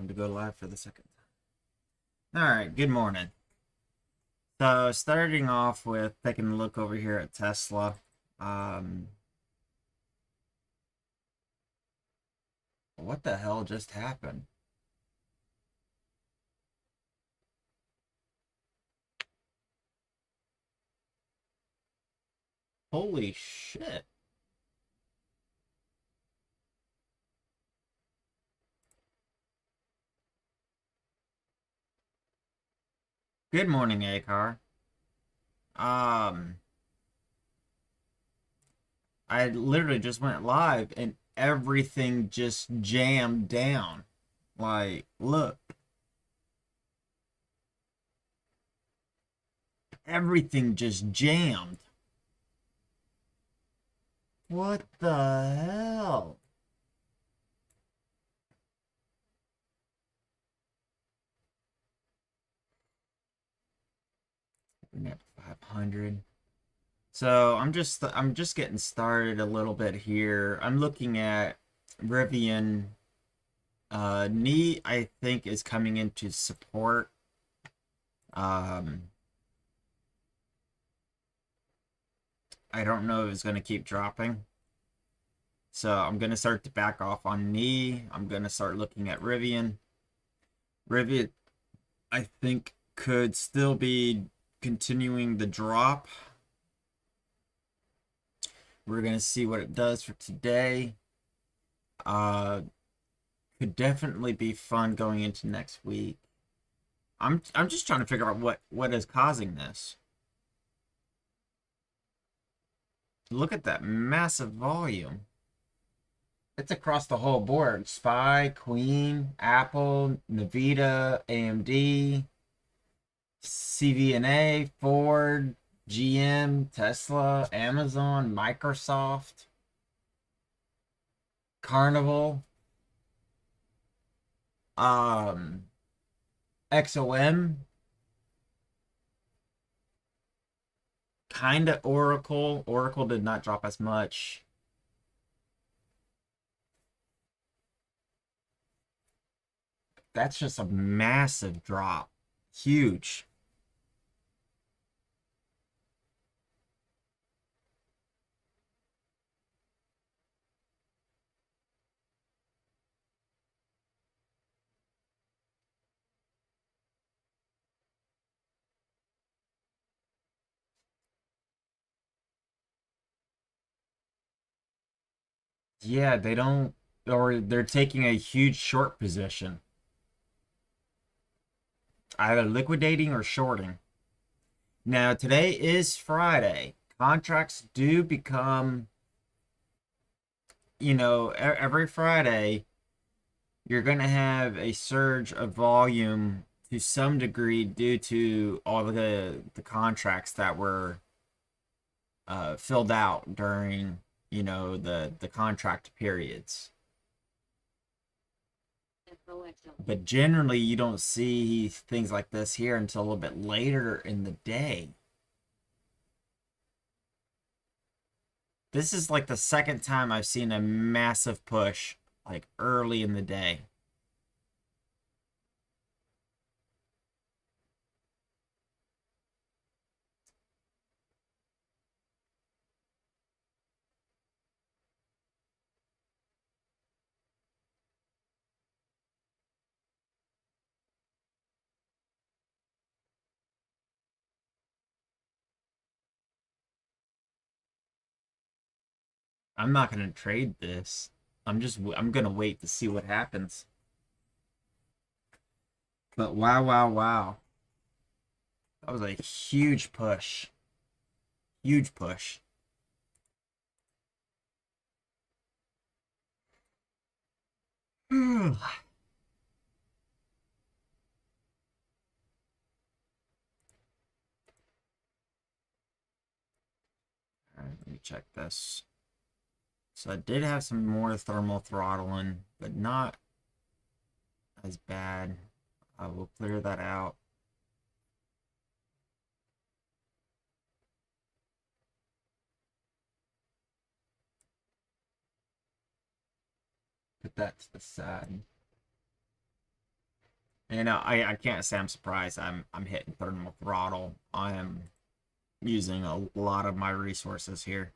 time to go live for the second time. Alright, good morning. So, starting off with taking a look over here at Tesla. What the hell just happened? Holy shit. Good morning, Akar. I literally just went live and everything just jammed down. Like, look. Everything just jammed. What the hell? We're at 500. So I'm just getting started a little bit here. I'm looking at Rivian. Knee, I think, is coming into support. I don't know if it's going to keep dropping. So I'm going to start to back off on knee. I'm going to start looking at Rivian. Rivian, I think, could still be continuing the drop. We're going to see what it does for today. Could definitely be fun going into next week. I'm just trying to figure out what is causing this. Look at that massive volume. It's across the whole board. SPY, Queen, Apple, Nvidia, AMD, CVNA, Ford, GM, Tesla, Amazon, Microsoft, Carnival, XOM, kind of Oracle. Oracle did not drop as much. That's just a massive drop. Huge. Yeah, they don't, or they're taking a huge short position, either liquidating or shorting. Now, today is Friday. Contracts do become, every Friday, you're going to have a surge of volume to some degree due to all of the contracts that were filled out during, the contract periods. But generally, you don't see things like this here until a little bit later in the day. This is like the second time I've seen a massive push like early in the day. I'm not going to trade this. I'm going to wait to see what happens. But wow, wow, wow. That was a huge push. Huge push. All right, let me check this. So I did have some more thermal throttling, but not as bad. I will clear that out. Put that to the side. I can't say I'm surprised. I'm hitting thermal throttle. I am using a lot of my resources here.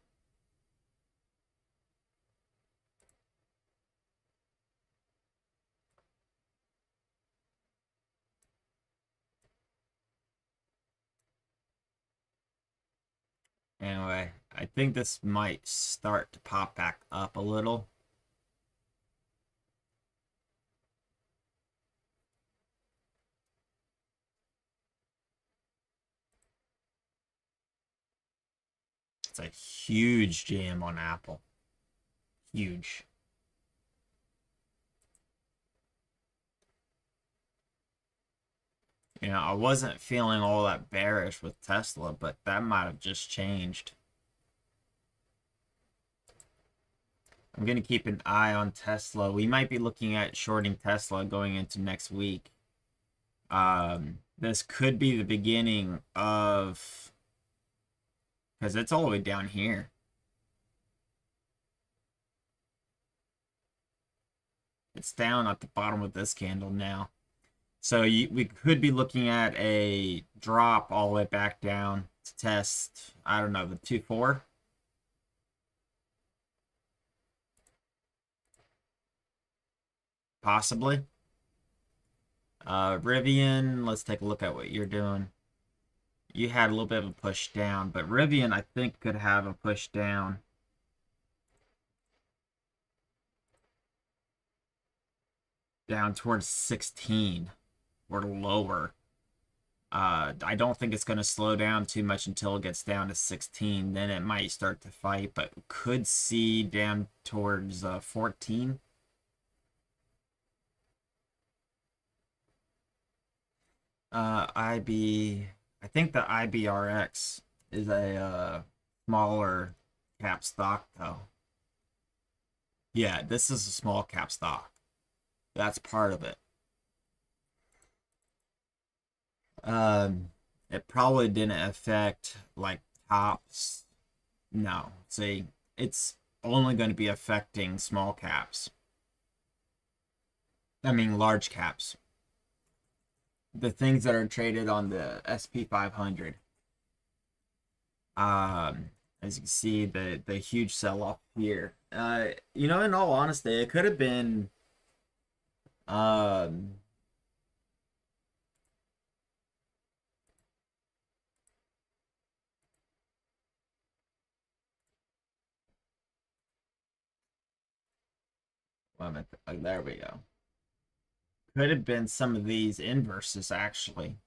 Anyway, I think this might start to pop back up a little. It's a huge jam on Apple. Huge. I wasn't feeling all that bearish with Tesla, but that might have just changed. I'm going to keep an eye on Tesla. We might be looking at shorting Tesla going into next week. This could be the beginning of, because it's all the way down here. It's down at the bottom of this candle now. So we could be looking at a drop all the way back down to test, I don't know, the 2.4. Possibly. Rivian, let's take a look at what you're doing. You had a little bit of a push down, but Rivian, I think, could have a push down. Down towards 16 or lower. I don't think it's going to slow down too much until it gets down to 16. Then it might start to fight, but could see down towards 14. I think the IBRX is a smaller cap stock, though. Yeah, this is a small cap stock. That's part of it. It probably didn't affect like tops. No, see, it's only going to be affecting small caps. I mean, large caps. The things that are traded on the SP 500. As you can see, the huge sell off here. In all honesty, it could have been um there we go. Could have been some of these inverses actually.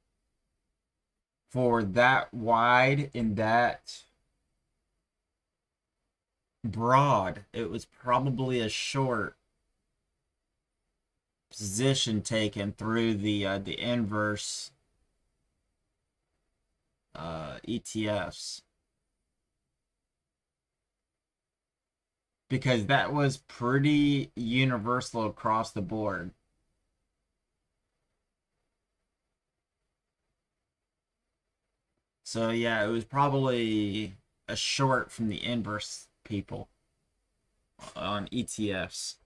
For that wide and that broad, it was probably a short position taken through the inverse ETFs, because that was pretty universal across the board. So yeah, it was probably a short from the inverse people on ETFs.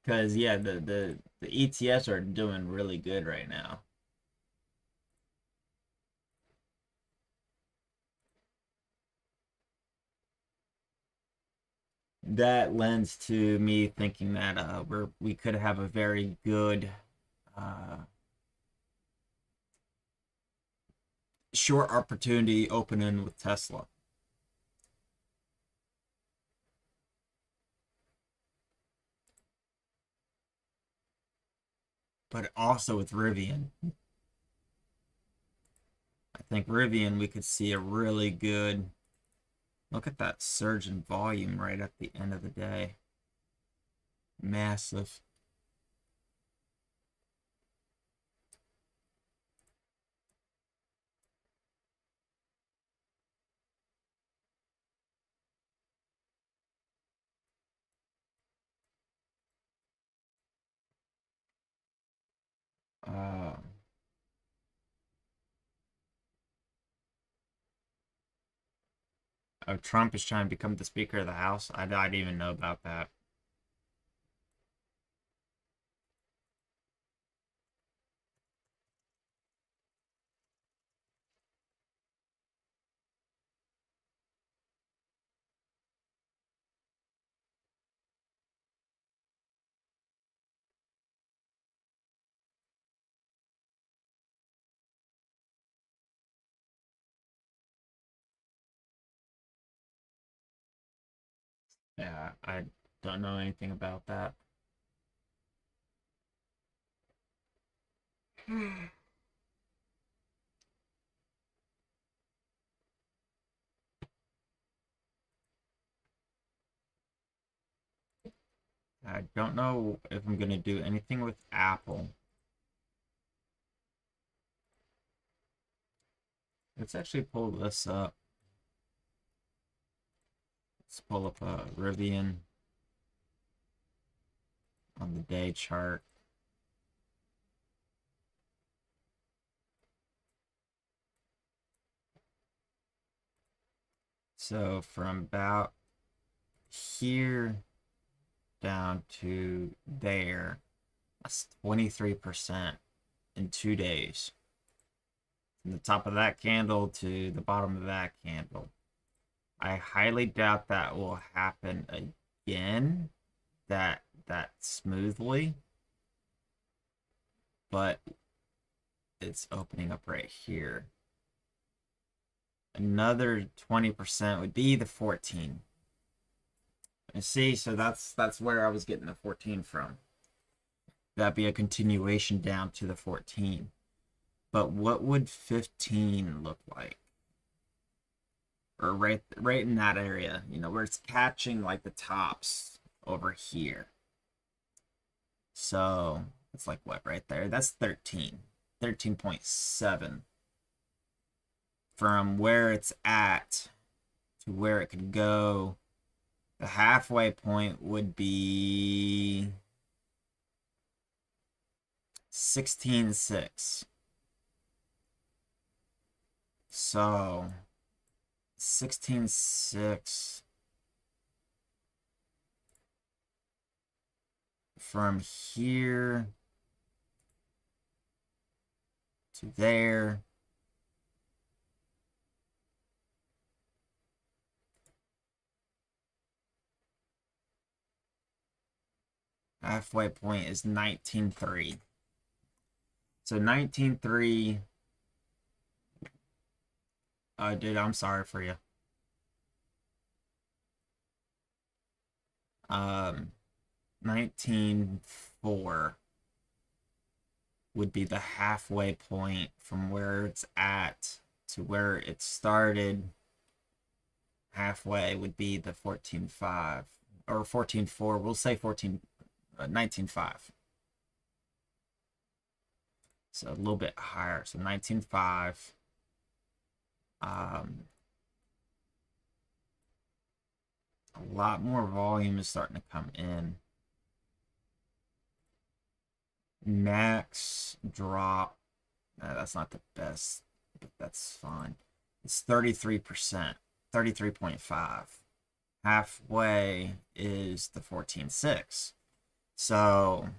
Because yeah, the ETFs are doing really good right now. That lends to me thinking that we could have a very good uh, short opportunity opening with Tesla, but also with Rivian. I think Rivian we could see a really good look at that surge in volume right at the end of the day. Massive. Uh, Trump is trying to become the Speaker of the House. I didn't even know about that. Yeah, I don't know anything about that. I don't know if I'm gonna do anything with Apple. Let's actually pull this up. Let's pull up a Rivian on the day chart. So from about here down to there, that's 23% in 2 days. From the top of that candle to the bottom of that candle. I highly doubt that will happen again that smoothly, but it's opening up right here. Another 20% would be the 14. And see, so that's where I was getting the 14 from. That'd be a continuation down to the 14. But what would 15 look like? Or right in that area, where it's catching like the tops over here. So it's like what right there? That's 13. 13.7. From where it's at to where it could go, the halfway point would be 16.6. So 16.6 from here to there. Halfway point is 19.3. So 19.3. Dude, I'm sorry for you. 19.4 would be the halfway point from where it's at to where it started. Halfway would be the 14.5 or 14.4. We'll say 19.5. So a little bit higher. So 19.5. A lot more volume is starting to come in. Max drop. That's not the best, but that's fine. It's 33%, 33.5. Halfway is the 14.6. So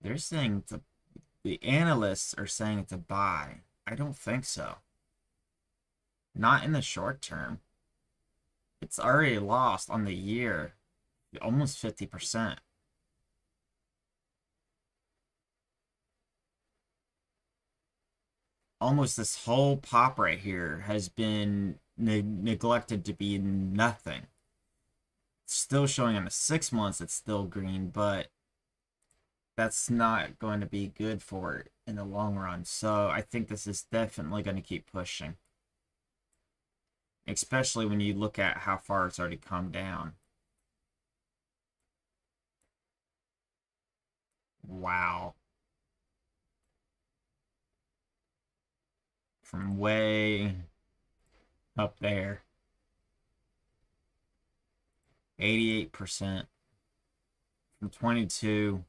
they're saying the analysts are saying it's a buy. I don't think so. Not in the short term. It's already lost on the year almost 50%. Almost this whole pop right here has been neglected to be nothing. It's still showing on the 6 months, it's still green, but that's not going to be good for it in the long run. So I think this is definitely going to keep pushing, especially when you look at how far it's already come down. Wow. From way up there, 88% from 22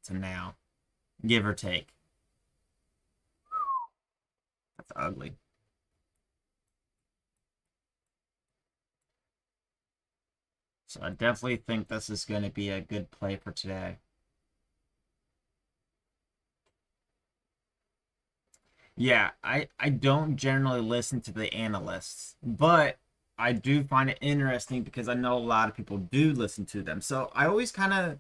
to now, give or take. That's ugly. So I definitely think this is going to be a good play for today. Yeah, I don't generally listen to the analysts, but I do find it interesting because I know a lot of people do listen to them. So I always kind of,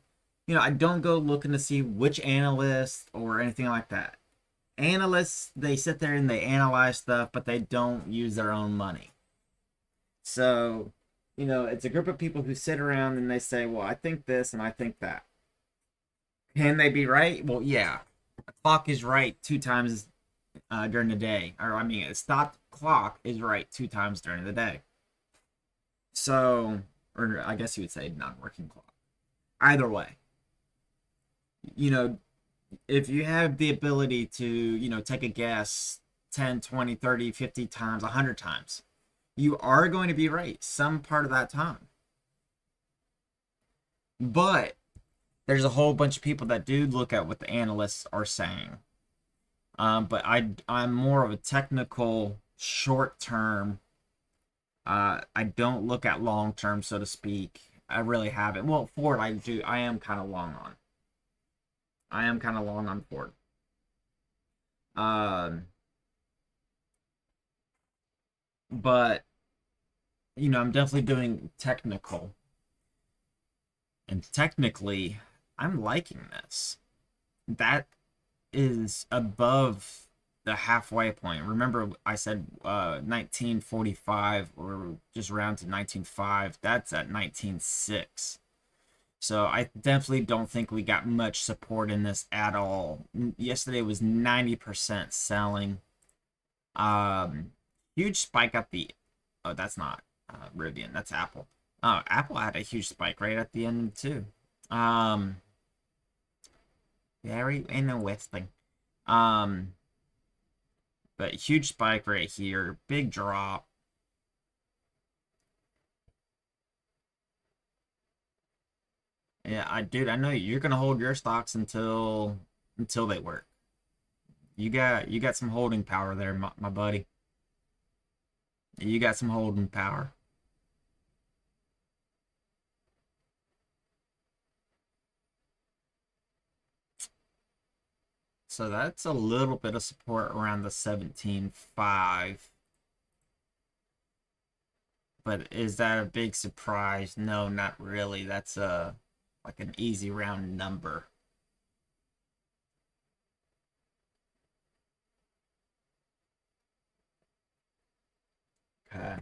I don't go looking to see which analyst or anything like that. Analysts, they sit there and they analyze stuff, but they don't use their own money. So, it's a group of people who sit around and they say, well, I think this and I think that. Can they be right? Well, yeah. A clock is right two times during the day. Or, I mean, a stopped clock is right two times during the day. So, or I guess you would say non working clock. Either way, you know, if you have the ability to, take a guess 10, 20, 30, 50 times, 100 times, you are going to be right some part of that time. But there's a whole bunch of people that do look at what the analysts are saying. But I'm more of a technical, short term. I don't look at long term, so to speak. I really haven't. Well, Ford, I do. I am kind of long on. I am kind of long on Ford. Um, but I'm definitely doing technical, and technically, I'm liking this. That is above the halfway point. Remember, I said 1945 or just around to 1905. That's at 1906. So I definitely don't think we got much support in this at all. Yesterday was 90% selling. Um, Huge spike at the. Oh, that's not Rivian. That's Apple. Oh, Apple had a huge spike right at the end too. Um, Very interesting. Um, but huge spike right here, big drop. Yeah, I know you're gonna hold your stocks until they work. You got some holding power there, my buddy. You got some holding power. So that's a little bit of support around the 17.5. But is that a big surprise? No, not really. That's a like an easy round number. Okay.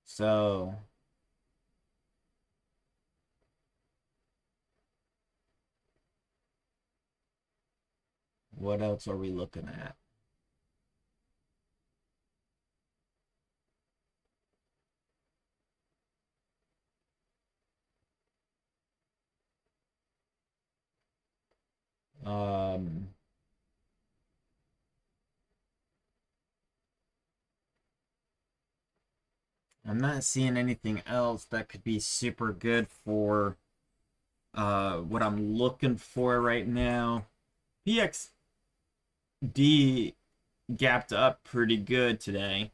So what else are we looking at? Um, I'm not seeing anything else that could be super good for what I'm looking for right now. PXD gapped up pretty good today,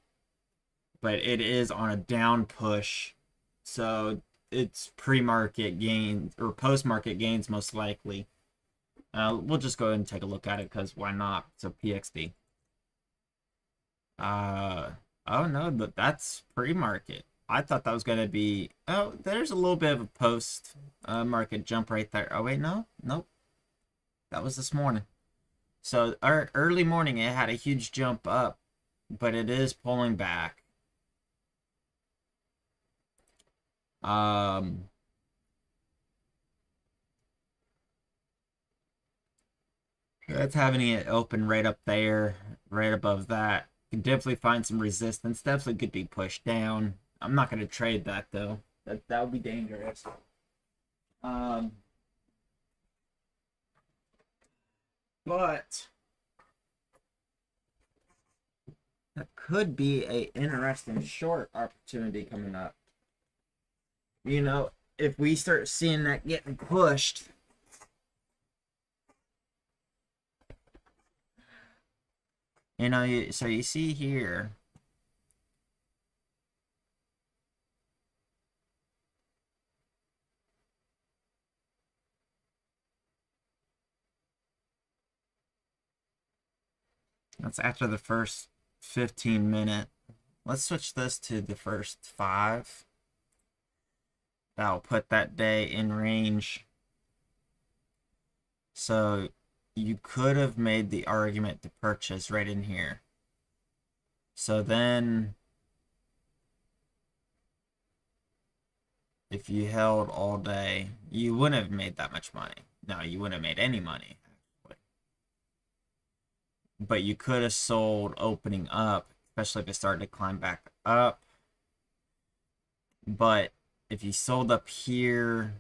but it is on a down push. So it's pre-market gains or post-market gains most likely. We'll just go ahead and take a look at it because why not? So PXD. Uh, oh no, but that's pre-market. I thought that was gonna be. Oh, there's a little bit of a post market jump right there. Oh wait, no, nope, that was this morning. So our early morning, it had a huge jump up, but it is pulling back. Um, that's having it open right up there, right above that. Can definitely find some resistance. Definitely could be pushed down. I'm not gonna trade that though. That would be dangerous. Um, but that could be a interesting short opportunity coming up. You know, if we start seeing that getting pushed, so you see here, That's after the first 15 minute. Let's switch this to the first 5. That'll put that day in range. So you could have made the argument to purchase right in here. So then if you held all day, you wouldn't have made that much money. No, you wouldn't have made any money, actually. But you could have sold opening up, especially if it started to climb back up. But if you sold up here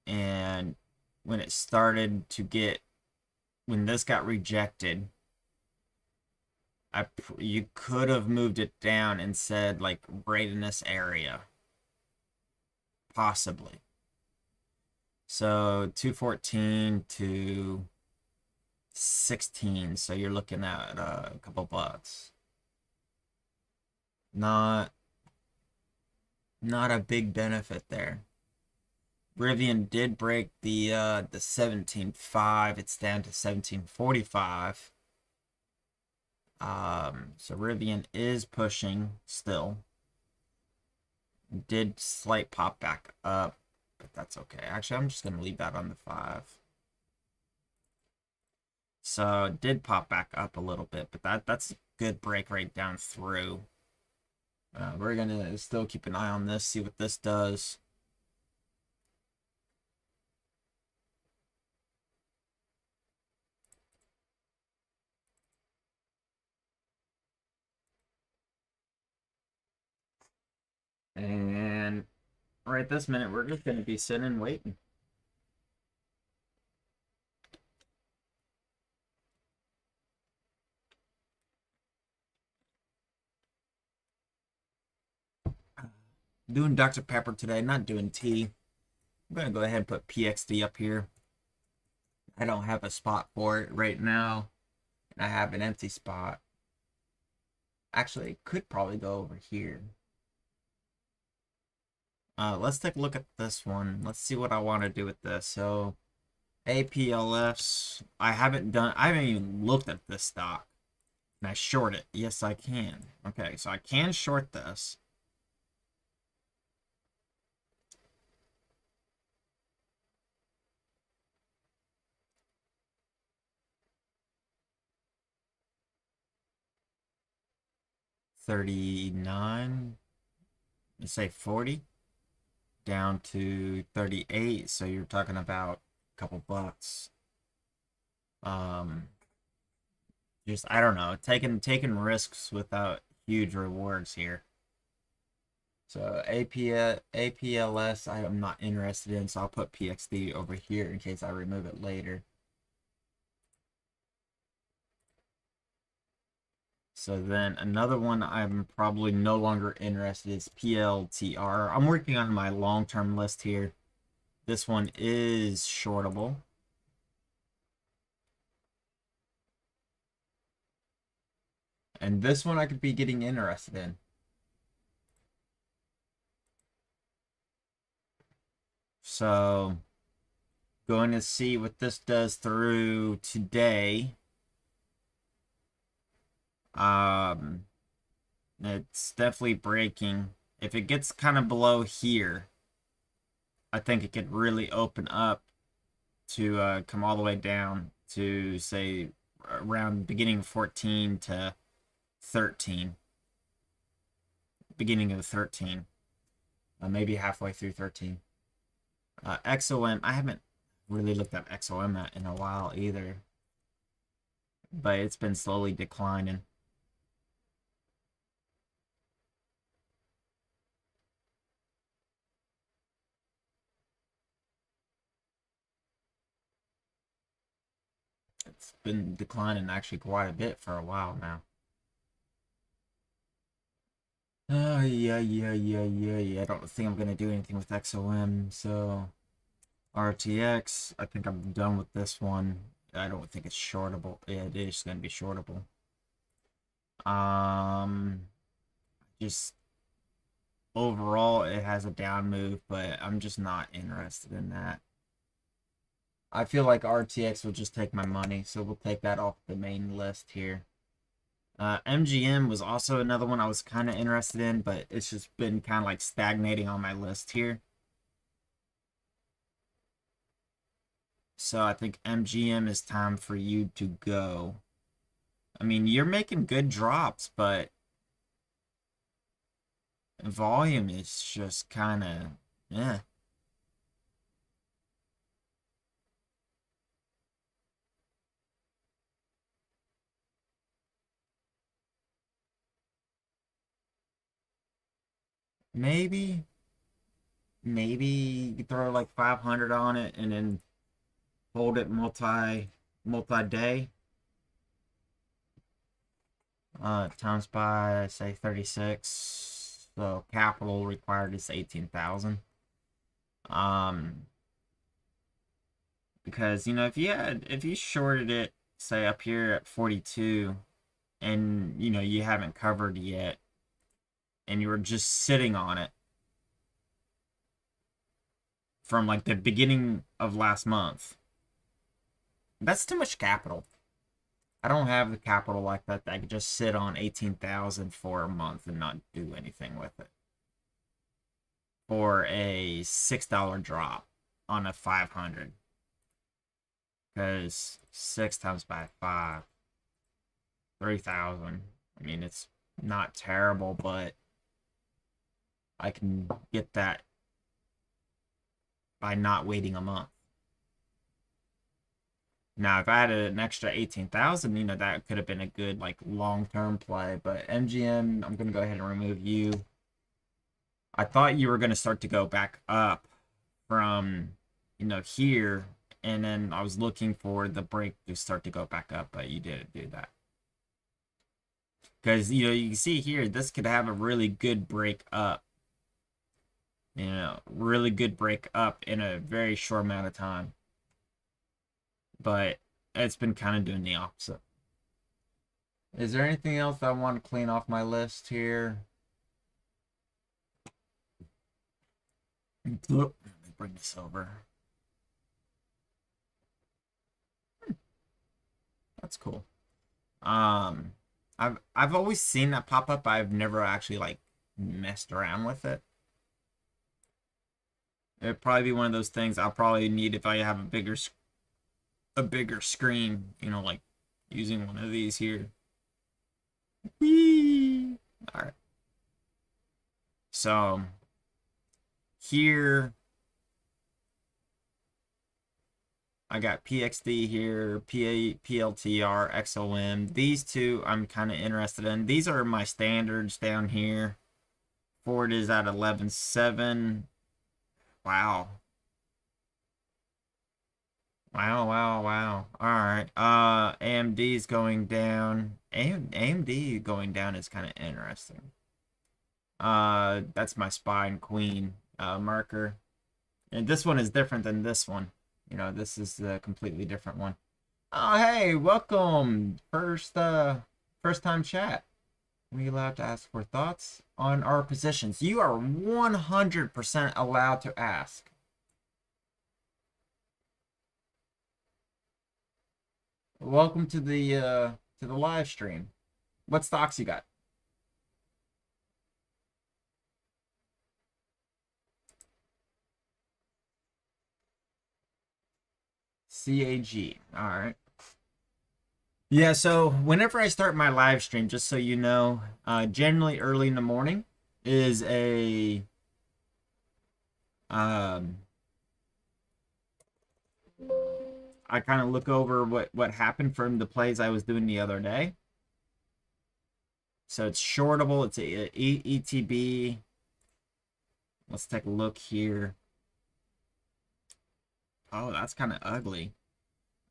and when it started to get, when this got rejected, you could have moved it down and said like right in this area, possibly. So 214 to 16, so you're looking at a couple bucks. Not a big benefit there. Rivian did break the 17.5. It's down to 17.45. So Rivian is pushing still. Did slight pop back up, but that's okay. Actually, I'm just gonna leave that on the 5. So it did pop back up a little bit, but that's a good break right down through. We're gonna still keep an eye on this, see what this does. And right this minute, we're just gonna be sitting and waiting. Doing Dr. Pepper today, not doing tea. I'm gonna go ahead and put PXD up here. I don't have a spot for it right now, and I have an empty spot. Actually, it could probably go over here. Let's take a look at this one. Let's see what I want to do with this. So, APLS, I haven't even looked at this stock. Can I short it? Yes, I can. Okay, so I can short this. $39, let's say 40, down to 38. So you're talking about a couple bucks. Just I don't know, taking risks without huge rewards here. So APLS I am not interested in, so I'll put PXD over here in case I remove it later. So then another one I'm probably no longer interested is PLTR. I'm working on my long-term list here. This one is shortable. And this one I could be getting interested in. So going to see what this does through today. It's definitely breaking. If it gets kind of below here, I think it could really open up to come all the way down to say around beginning of 14 to 13. Beginning of 13. Maybe halfway through 13. XOM, I haven't really looked at XOM in a while either, but it's been slowly declining. It's been declining actually quite a bit for a while now. Oh, yeah. I don't think I'm going to do anything with XOM, so RTX, I think I'm done with this one. I don't think it's shortable. Yeah, it is going to be shortable. Just overall, it has a down move, but I'm just not interested in that. I feel like RTX will just take my money, so we'll take that off the main list here. MGM was also another one I was kind of interested in, but it's just been kind of like stagnating on my list here. So I think MGM is time for you to go. I mean, you're making good drops, but volume is just kind of, yeah. Maybe, maybe you throw like 500 on it and then hold it multi day. Times by say 36. So capital required is 18,000. Um, because if you shorted it say up here at 42 and you haven't covered yet and you were just sitting on it from like the beginning of last month, that's too much capital. I don't have the capital like that I could just sit on 18,000 for a month and not do anything with it for a $6 drop on a 500. Because 6 times by 5, 3,000. I mean, it's not terrible, but I can get that by not waiting a month. Now, if I had an extra 18,000, that could have been a good like long-term play. But MGM, I'm gonna go ahead and remove you. I thought you were gonna start to go back up from here, and then I was looking for the break to start to go back up, but you didn't do that. Because you can see here, this could have a really good break up. Really good break up in a very short amount of time. But it's been kind of doing the opposite. Is there anything else I want to clean off my list here? Let me bring this over. That's cool. I've always seen that pop up. I've never actually like messed around with it. It'd probably be one of those things I'll probably need if I have a bigger screen, like using one of these here. Whee! All right. So here I got PXD here, PLTR, XOM. These two I'm kind of interested in. These are my standards down here. Ford is at 11.7. Wow. Wow, wow, wow. All right. AMD's going down. AMD going down is kind of interesting. That's my spine queen marker. And this one is different than this one. This is a completely different one. Oh, hey, welcome. First time chat. We allowed to ask for thoughts on our positions. You are 100% allowed to ask. Welcome to the live stream. What stocks you got? CAG. All right. Yeah, so whenever I start my live stream, just so you know, generally early in the morning is a I kind of look over what happened from the plays I was doing the other day. So it's shortable, it's a ETB. Let's take a look here. Oh, that's kind of ugly.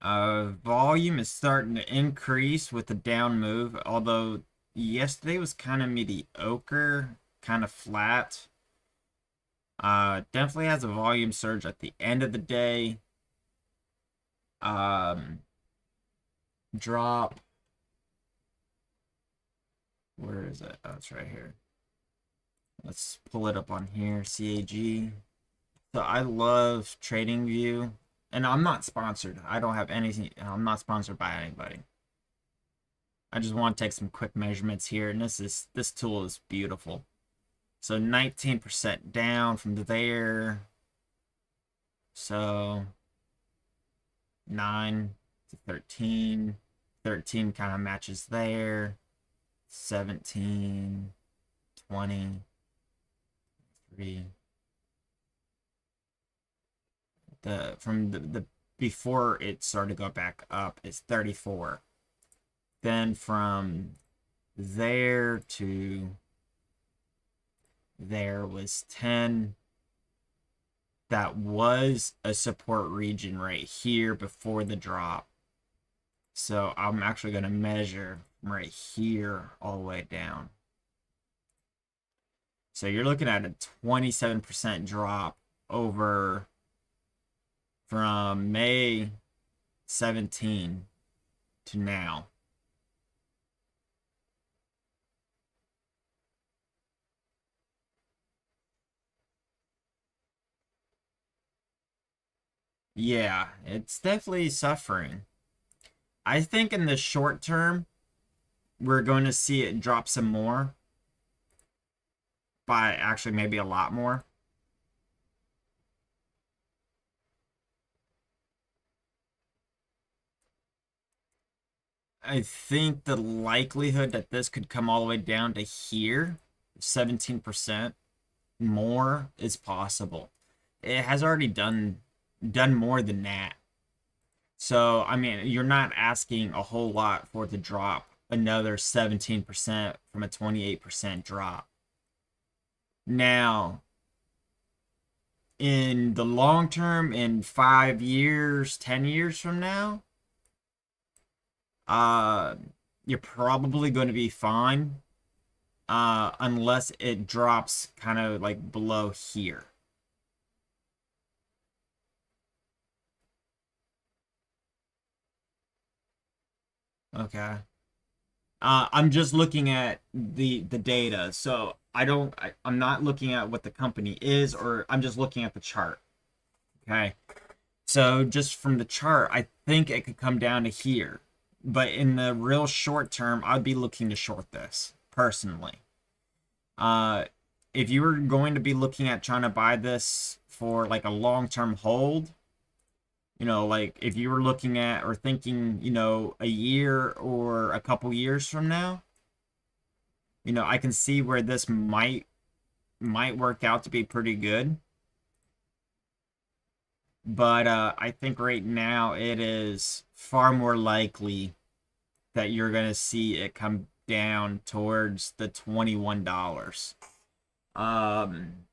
Volume is starting to increase with the down move, although yesterday was kind of mediocre, kind of flat. Definitely has a volume surge at the end of the day. Drop. Where is it? Oh, it's right here. Let's pull it up on here. CAG. So I love TradingView, and I'm not sponsored. I don't have anything. I'm not sponsored by anybody. I just want to take some quick measurements here, and this tool is beautiful. So 19% down from there. So 9 to 13. 13 kind of matches there. 17, 20, 3. The before it started to go back up is 34. Then from there to there was 10. That was a support region right here before the drop. So I'm actually going to measure from right here all the way down. So you're looking at a 27% drop over from May 17 to now. Yeah, it's definitely suffering. I think in the short term, we're going to see it drop some more, by actually maybe a lot more. I think the likelihood that this could come all the way down to here, 17% more, is possible. It has already done more than that. So, I mean, you're not asking a whole lot for it to drop another 17% from a 28% drop. Now, in the long term, in 5 years, 10 years from now, uh, you're probably going to be fine, unless it drops kind of like below here. Okay. I'm just looking at the data, so I'm not looking at what the company is, or I'm just looking at the chart. Okay. So just from the chart, I think it could come down to here. But in the real short term, I'd be looking to short this personally. Uh, if you were going to be looking at trying to buy this for like a long-term hold, like if you were looking at or thinking, a year or a couple years from now, I can see where this might work out to be pretty good. But I think right now it is far more likely that you're gonna see it come down towards the $21. Um,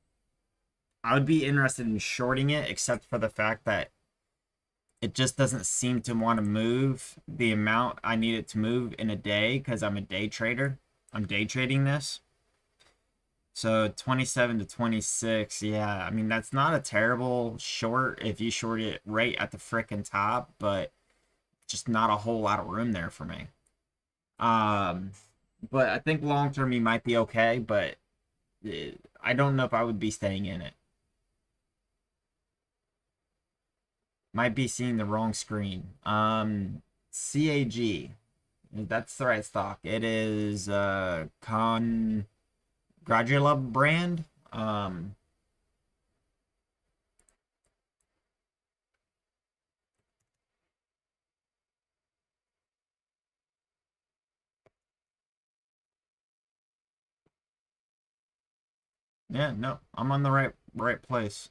I would be interested in shorting it, except for the fact that it just doesn't seem to want to move the amount I need it to move in a day because I'm a day trader. I'm day trading this. So 27 to 26, yeah. I mean, that's not a terrible short if you short it right at the frickin' top, but just not a whole lot of room there for me. Um, but I think long term you might be okay, but I don't know if I would be staying in it. Might be seeing the wrong screen. CAG. That's the right stock. It is Gradula brand. Yeah, no, I'm on the right place.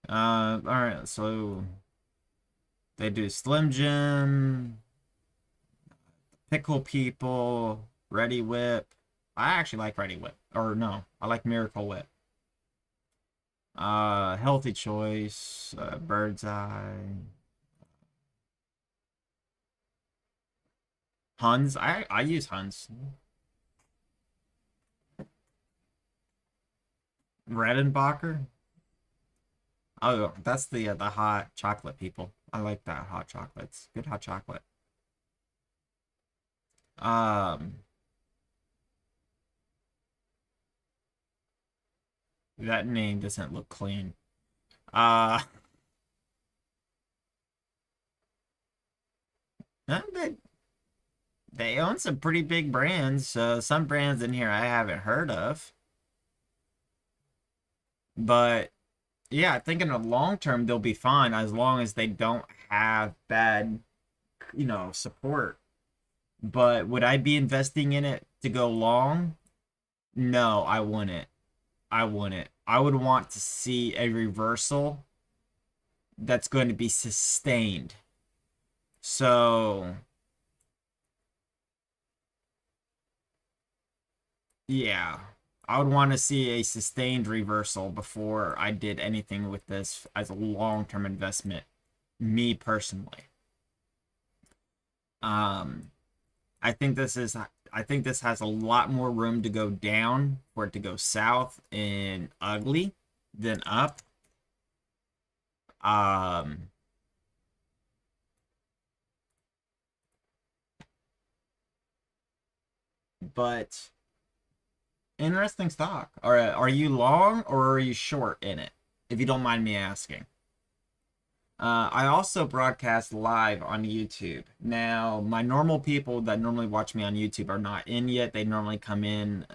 All right, so they do Slim Jim, Pickle People, Ready Whip. I actually like Ready Whip. Or no, I like Miracle Whip. Healthy Choice, Bird's Eye, Huns. I use Huns. Redenbacher. Oh, that's the hot chocolate people. I like that hot chocolates. Good hot chocolate. Um, that name doesn't look clean. Uh, They own some pretty big brands. Some brands in here I haven't heard of. But yeah, I think in the long term they'll be fine as long as they don't have bad, support. But would I be investing in it to go long? No, I wouldn't. I wouldn't. I would want to see a reversal that's going to be sustained. So, yeah, I would want to see a sustained reversal before I did anything with this as a long-term investment, me personally. Um, I think this has a lot more room to go down for it to go south and ugly than up. Um, but interesting stock. Are you long or are you short in it? If you don't mind me asking. I also broadcast live on YouTube. Now, my normal people that normally watch me on YouTube are not in yet. They normally come in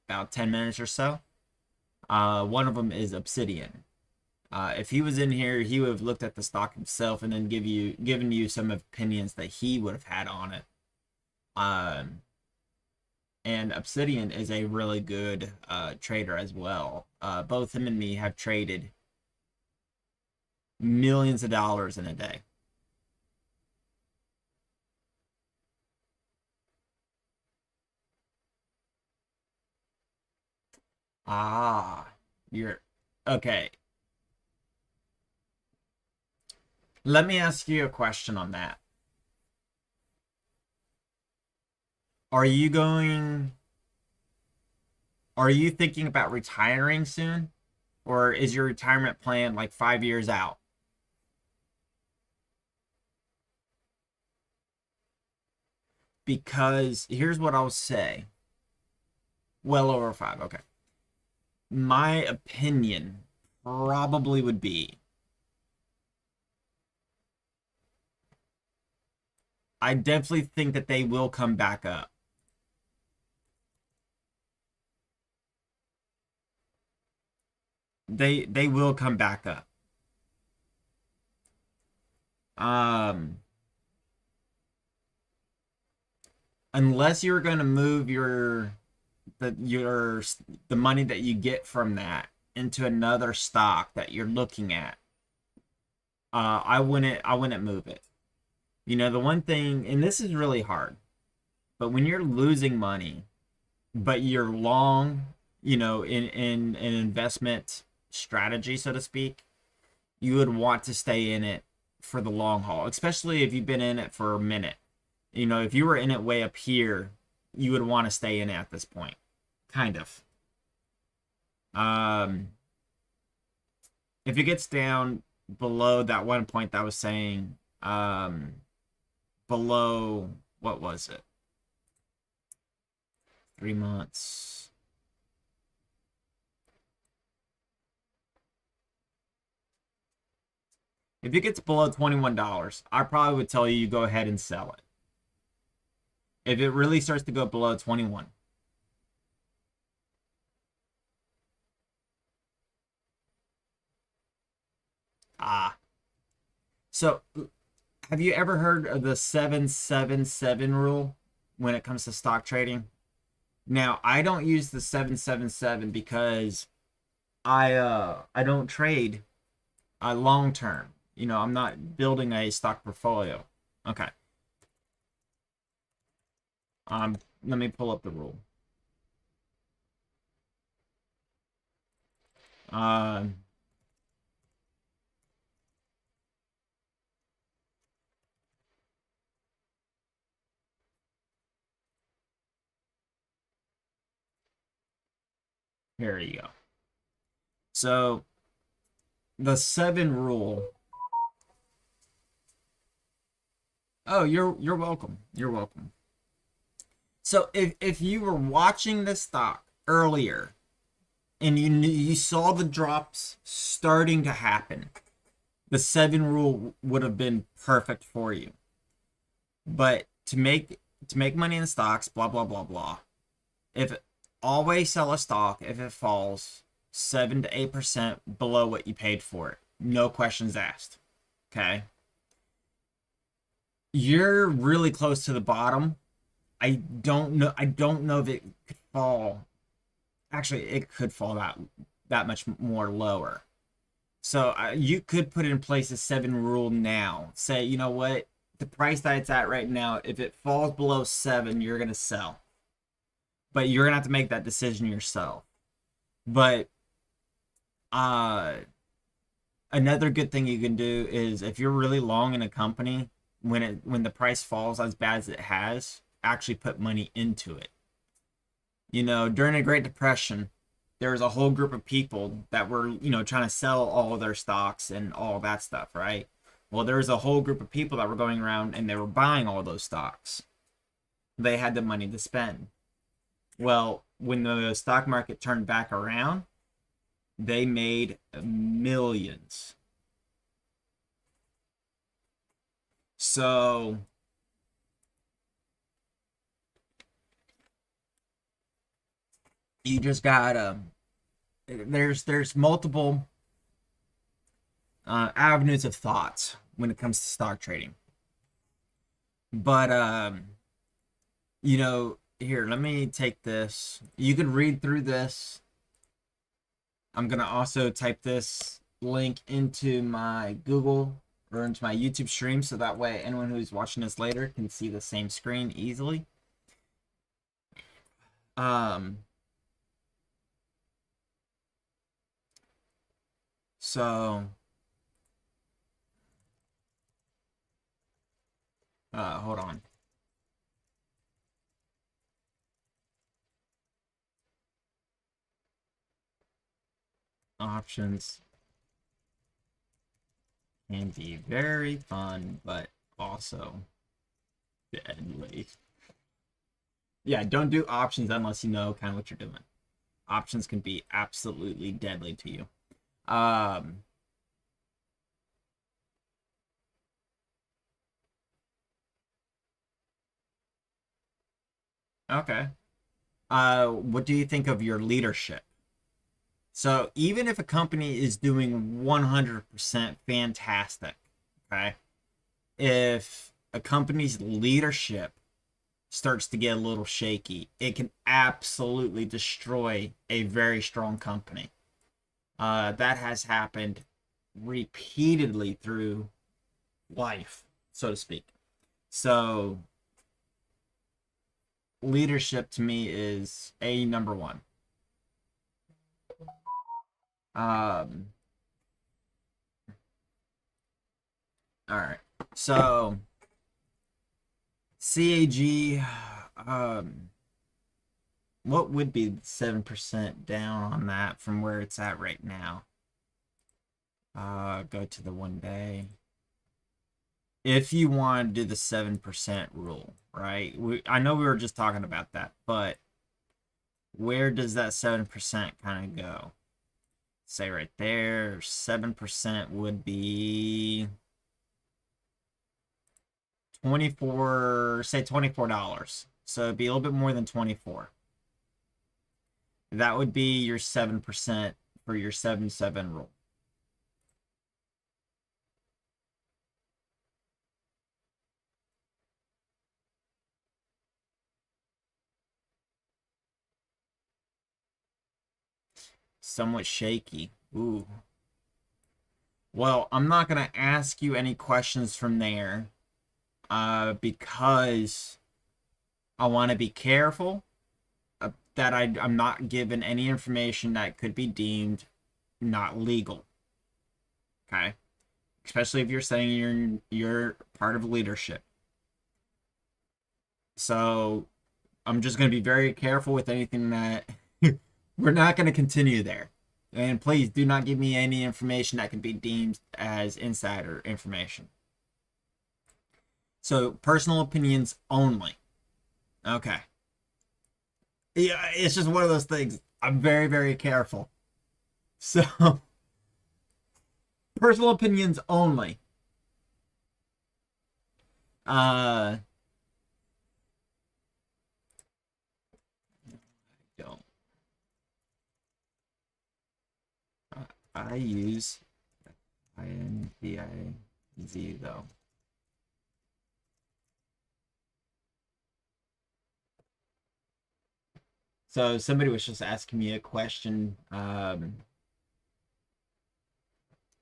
about 10 minutes or so. One of them is Obsidian. If he was in here, he would have looked at the stock himself and then given you some opinions that he would have had on it. Um, and Obsidian is a really good trader as well. Both him and me have traded millions of dollars in a day. Ah, you're okay. Let me ask you a question on that. Are you going, are you thinking about retiring soon? Or is your retirement plan like 5 years out? Because here's what I'll say. Well over five. Okay. My opinion probably would be I definitely think that they will come back up. They will come back up. Um, unless you're going to move your the money that you get from that into another stock that you're looking at. I wouldn't move it. The one thing, and this is really hard, but when you're losing money, but you're long, in an investment strategy, so to speak, you would want to stay in it for the long haul, especially if you've been in it for a minute. If you were in it way up here, you would want to stay in it at this point, kind of. Um, if it gets down below that one point that I was saying, below what was it? 3 months. If it gets below $21, I probably would tell you go ahead and sell it. If it really starts to go below 21. Ah. So, have you ever heard of the 777 rule when it comes to stock trading? Now, I don't use the 777 because I don't trade long term. I'm not building a stock portfolio. Okay. Let me pull up the rule. Um, here you go. So the seven rule. Oh, you're welcome. You're welcome. So if you were watching the stock earlier and you saw the drops starting to happen, the seven rule would have been perfect for you. But to make money in stocks, blah blah blah blah. If always sell a stock if it falls 7 to 8% below what you paid for it, no questions asked. Okay, you're really close to the bottom. I don't know if it could fall. Actually, it could fall that much more lower. So you could put in place a 7 rule now. Say, you know what, the price that it's at right now, if it falls below 7, you're gonna sell. But you're gonna have to make that decision yourself. But uh, another good thing you can do is if you're really long in a company, when the price falls as bad as it has, actually put money into it. During the Great Depression, there was a whole group of people that were, trying to sell all of their stocks and all that stuff, right? Well, there was a whole group of people that were going around and they were buying all those stocks. They had the money to spend. Well, when the stock market turned back around, they made millions. So you just gotta there's multiple avenues of thoughts when it comes to stock trading. But here, let me take this. You can read through this. I'm gonna also type this link into my Google or into my YouTube stream, so that way anyone who's watching this later can see the same screen easily. Um, so hold on. Options can be very fun, but also deadly. Yeah, don't do options unless you know kind of what you're doing. Options can be absolutely deadly to you. Um, okay. What do you think of your leadership? So even if a company is doing 100% fantastic, okay, if a company's leadership starts to get a little shaky, it can absolutely destroy a very strong company. That has happened repeatedly through life, so to speak. So leadership to me is a number one. Um, all right. So CAG, um, what would be 7% down on that from where it's at right now? Go to the 1 day. If you want to do the 7% rule, right? I know we were just talking about that, but where does that 7% kind of go? Say right there, 7% would be 24, say $24. So it'd be a little bit more than 24. That would be your 7% for your 7-7 rule. Somewhat shaky. Ooh. Well, I'm not gonna ask you any questions from there, because I want to be careful that I'm not given any information that could be deemed not legal. Okay, especially if you're saying you're part of leadership. So I'm just going to be very careful with anything that we're not going to continue there. And please do not give me any information that can be deemed as insider information. So personal opinions only. Okay. Yeah, it's just one of those things. I'm very, very careful. So personal opinions only. I use INVIZ though. So somebody was just asking me a question.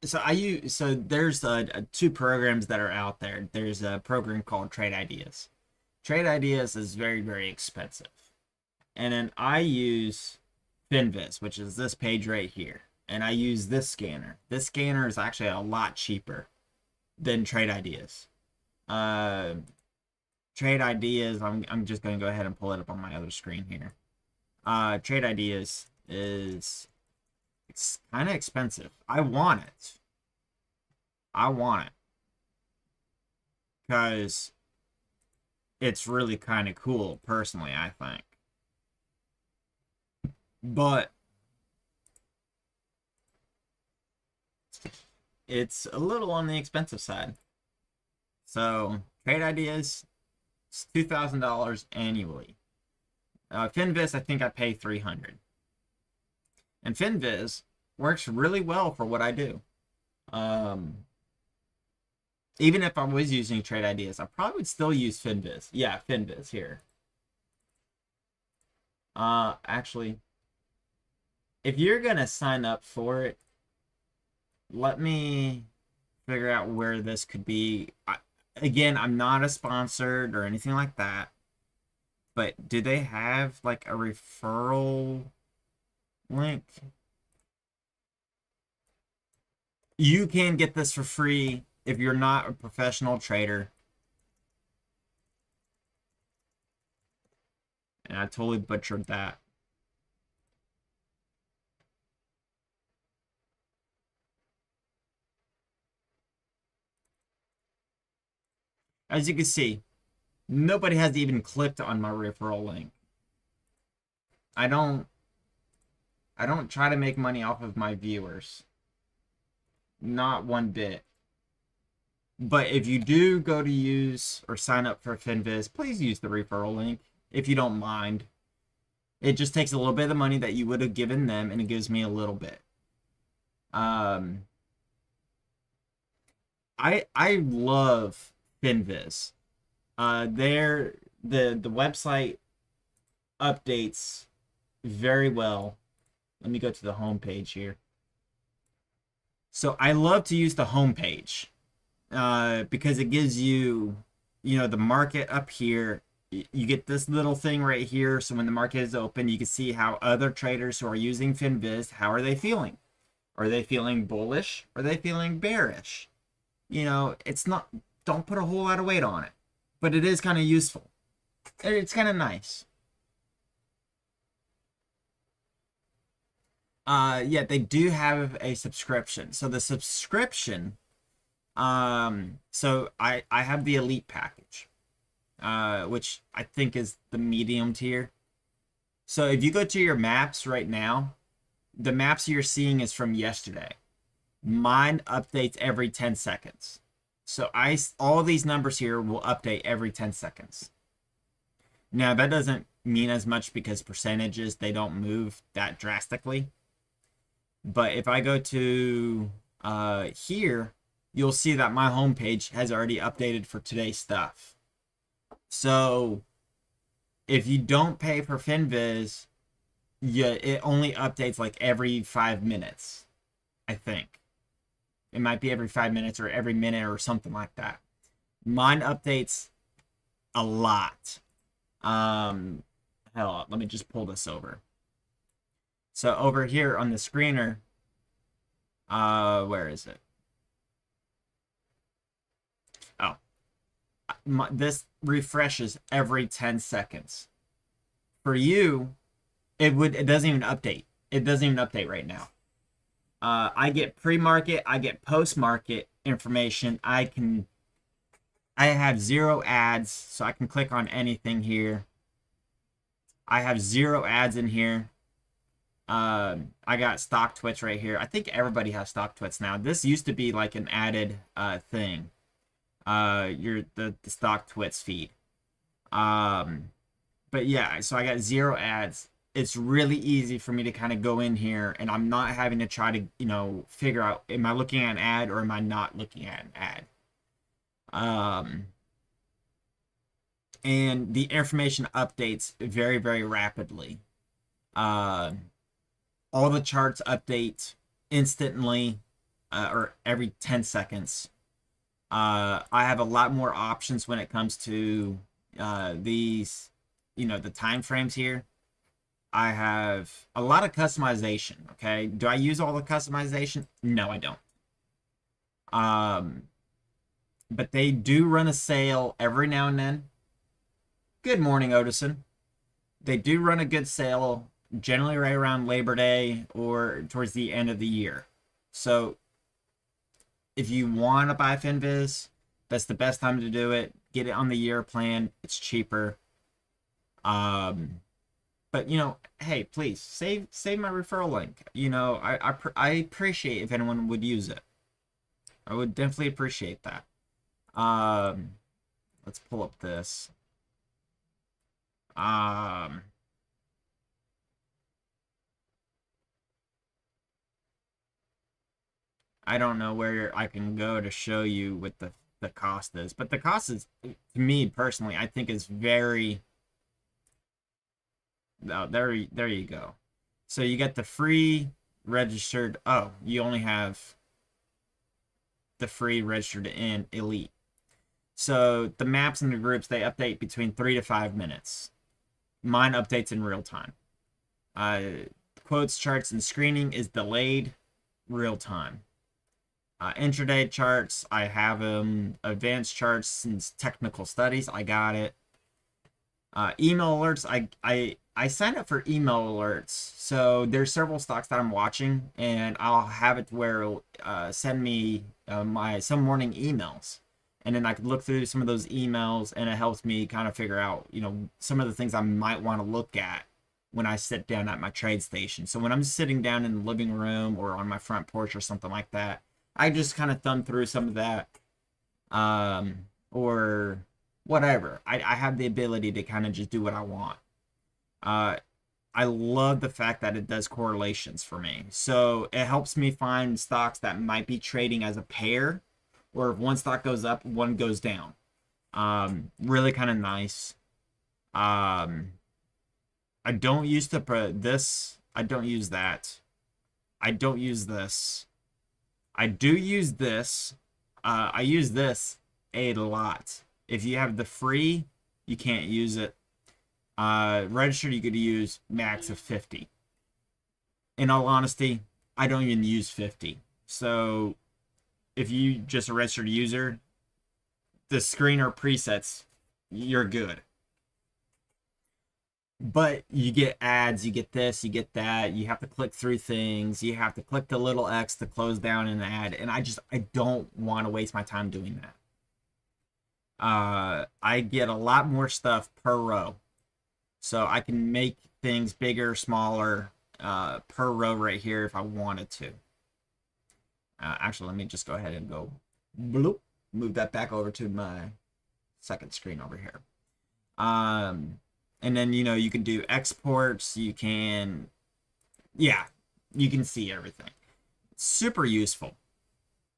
So there's two programs that are out there. There's a program called Trade Ideas. Trade Ideas is very, very expensive. And then I use Finviz, which is this page right here. And I use this scanner. This scanner is actually a lot cheaper than Trade Ideas. Uh, Trade Ideas, I'm just going to go ahead and pull it up on my other screen here. Trade Ideas is it's kind of expensive. I want it. I want it because it's really kind of cool, personally, I think. But it's a little on the expensive side. So, Trade Ideas, it's $2,000 annually. Finviz, I think I pay $300. And Finviz works really well for what I do. Even if I was using Trade Ideas, I probably would still use Finviz. Yeah, Finviz here. Actually, if you're gonna sign up for it, let me figure out where this could be. Again, I'm not a sponsored or anything like that, but do they have like a referral link? You can get this for free if you're not a professional trader. And I totally butchered that. As you can see, nobody has even clicked on my referral link. I don't try to make money off of my viewers. Not one bit. But if you do go to use or sign up for Finviz, please use the referral link if you don't mind. It just takes a little bit of the money that you would have given them, and it gives me a little bit. I love Finviz. The website updates very well. Let me go to the home page here. So I love to use the home page because it gives you, the market up here. You get this little thing right here. So when the market is open, you can see how other traders who are using Finviz, how are they feeling? Are they feeling bullish? Are they feeling bearish? It's not, don't put a whole lot of weight on it, but it is kind of useful. It's kind of nice. Yeah, they do have a subscription. So the subscription, so I have the elite package, which I think is the medium tier. So if you go to your maps right now, the maps you're seeing is from yesterday. Mine updates every 10 seconds. So all these numbers here will update every 10 seconds. Now that doesn't mean as much because percentages, they don't move that drastically. But if I go to here, you'll see that my homepage has already updated for today's stuff. So if you don't pay for Finviz, it only updates like every 5 minutes, I think. It might be every 5 minutes or every minute or something like that. Mine updates a lot. Hell, let me just pull this over. So over here on the screener, where is it? Oh, this refreshes every 10 seconds. For you, it doesn't even update. It doesn't even update right now. I get pre-market, I get post-market information. I have 0 ads, so I can click on anything here. I have 0 ads in here. I got stock twits right here. I think everybody has stock twits now. This used to be like an added thing. The stock twits feed. But yeah, so I got 0 ads. it's really easy for me to kind of go in here and I'm not having to try to, figure out, am I looking at an ad or am I not looking at an ad? Um, and the information updates very, very rapidly. Uh, all the charts update instantly, or every 10 seconds. I have a lot more options when it comes to these, the time frames here. I have a lot of customization. Okay. Do I use all the customization? No, I don't. Um, but they do run a sale every now and then. Good morning, Odison. They do run a good sale, generally right around Labor Day or towards the end of the year. So if you want to buy FinViz, that's the best time to do it. Get it on the year plan. It's cheaper. But hey, please save my referral link. I appreciate if anyone would use it. I would definitely appreciate that. Let's pull up this. I don't know where I can go to show you what the cost is, but the cost is, to me personally, I think is very. Oh, there you go. So you get the free registered. Oh, you only have the free registered in Elite. So the maps and the groups, they update between 3 to 5 minutes. Mine updates in real time. Quotes, charts, and screening is delayed real time. Intraday charts, I have them. Advanced charts and technical studies, I got it. Email alerts, I signed up for email alerts. So there's several stocks that I'm watching, and I'll have it where it'll send me some morning emails, and then I could look through some of those emails, and it helps me kind of figure out some of the things I might want to look at when I sit down at my trade station. So when I'm sitting down in the living room or on my front porch or something like that, I just kind of thumb through some of that, or whatever. I have the ability to kind of just do what I want. I love the fact that it does correlations for me. So it helps me find stocks that might be trading as a pair, or if one stock goes up, one goes down. Really kind of nice. I don't use this. I don't use that. I don't use this. I do use this. I use this a lot. If you have the free, you can't use it. Registered, you could use max of 50. In all honesty, I don't even use 50. So if you just a registered user, the screener presets, you're good. But you get ads, you get this, you get that. You have to click through things. You have to click the little X to close down an ad. And I don't want to waste my time doing that. I get a lot more stuff per row. So I can make things bigger, smaller, per row right here if I wanted to. Actually, let me just go ahead and go bloop, move that back over to my second screen over here. And then, you can do exports. You can see everything. It's super useful.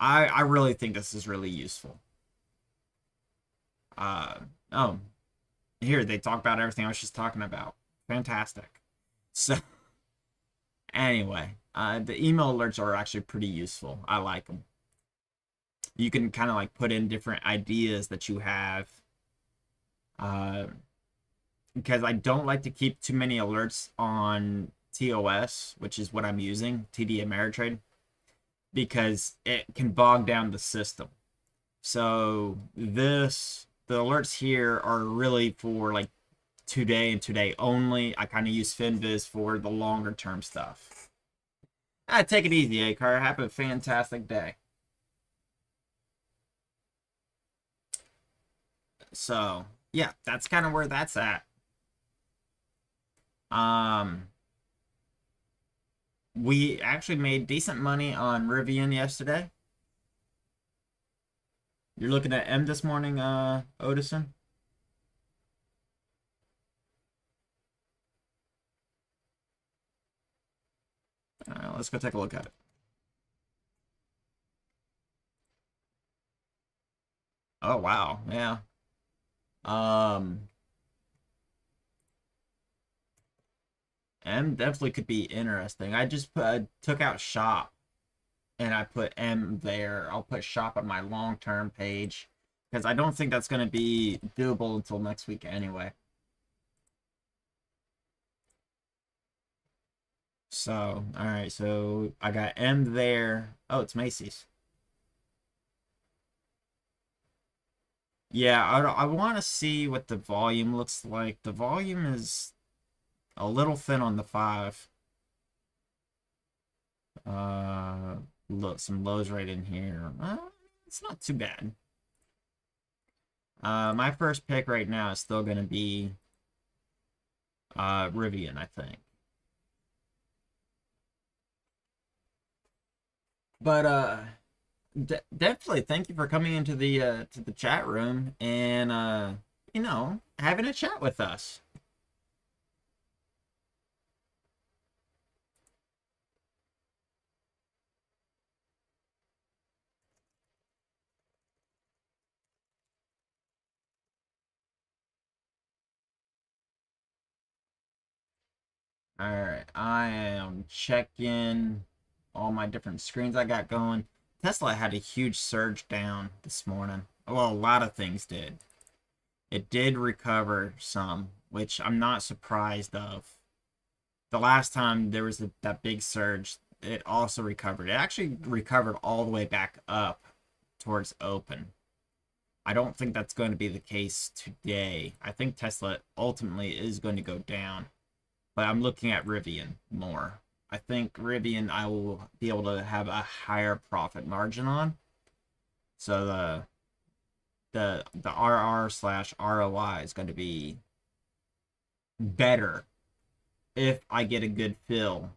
I really think this is really useful. Oh, here they talk about everything I was just talking about. Fantastic. So anyway, the email alerts are actually pretty useful. I like them. You can kind of like put in different ideas that you have. Because I don't like to keep too many alerts on TOS, which is what I'm using, TD Ameritrade, because it can bog down the system. So the alerts here are really for like today and today only. I kind of use FinViz for the longer term stuff. Take it easy, A-Car. Have a fantastic day. So yeah, that's kind of where that's at. We actually made decent money on Rivian yesterday. You're looking at M this morning, Odison? let's go take a look at it. Oh wow, yeah. Um, M definitely could be interesting. I just took out shop and I put M there. I'll put shop on my long-term page because I don't think that's going to be doable until next week anyway. So, all right, so I got M there. Oh, it's Macy's. Yeah, I want to see what the volume looks like. The volume is a little thin on the 5. Uh, look, some lows right in here. It's not too bad. My first pick right now is still going to be Rivian, I think. But definitely thank you for coming into the to the chat room and having a chat with us. All right, I am checking all my different screens I got going. Tesla had a huge surge down this morning. Well, a lot of things did. It did recover some, which I'm not surprised of. The last time there was that big surge, it also recovered. It actually recovered all the way back up towards open. I don't think that's going to be the case today. I think Tesla ultimately is going to go down, but I'm looking at Rivian more. I think Rivian I will be able to have a higher profit margin on. So the RR slash ROI is going to be better if I get a good fill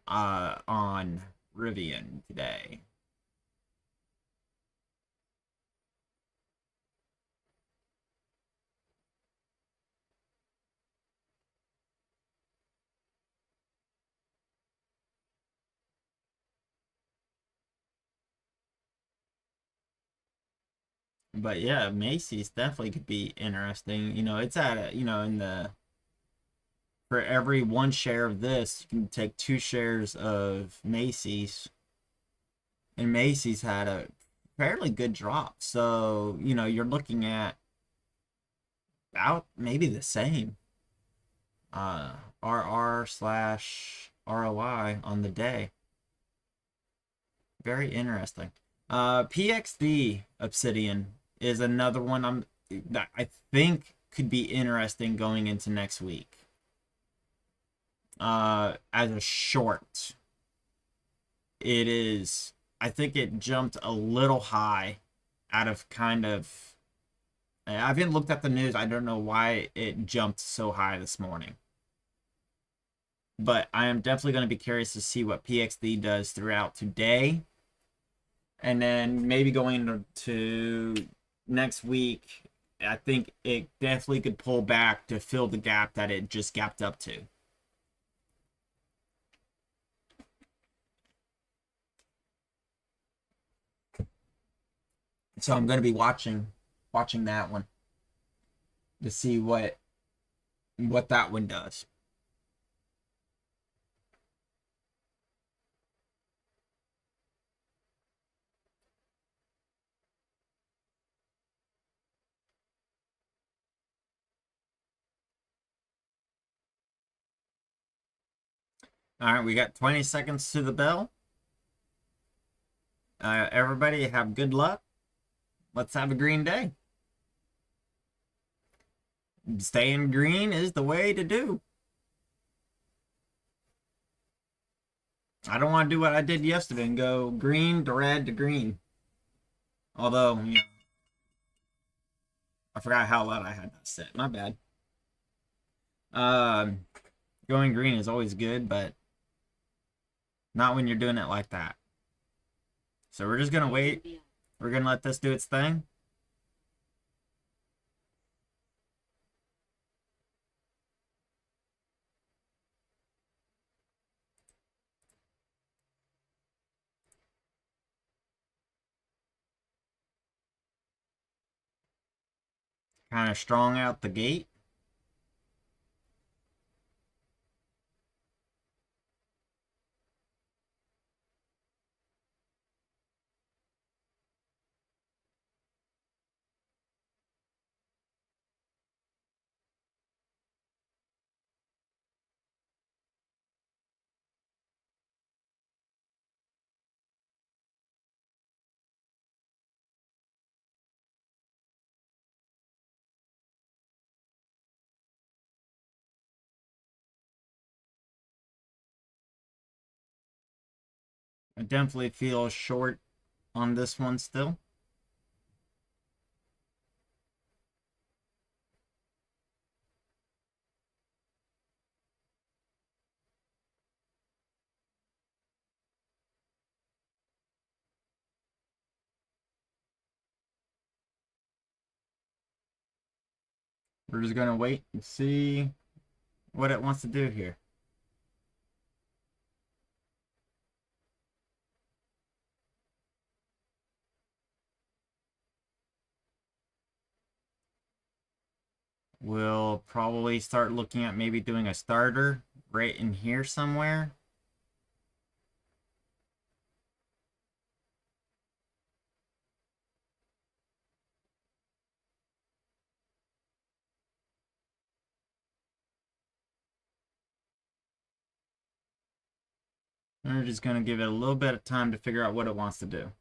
on Rivian today. But yeah, Macy's definitely could be interesting. It's at in the for every 1 share of this, you can take 2 shares of Macy's, and Macy's had a fairly good drop. So you're looking at about maybe the same uh RR slash ROI on the day. Very interesting. PXD Obsidian is another one that I think could be interesting going into next week. As a short, it is. I think it jumped a little high out of kind of. I haven't looked at the news. I don't know why it jumped so high this morning. But I am definitely going to be curious to see what PXD does throughout today. And then maybe going into next week, I think it definitely could pull back to fill the gap that it just gapped up to. So I'm going to be watching that one to see what that one does. All right, we got 20 seconds to the bell. Everybody have good luck. Let's have a green day. Staying green is the way to do. I don't want to do what I did yesterday and go green to red to green. Although, I forgot how loud I had that set. My bad. Um, Going green is always good, but not when you're doing it like that. So we're just gonna wait. We're gonna let this do its thing. kind of strong out the gate. I definitely feel short on this one still. We're just gonna wait and see what it wants to do here. We'll probably start looking at maybe doing a starter right in here somewhere. And we're just gonna give it a little bit of time to figure out what it wants to do.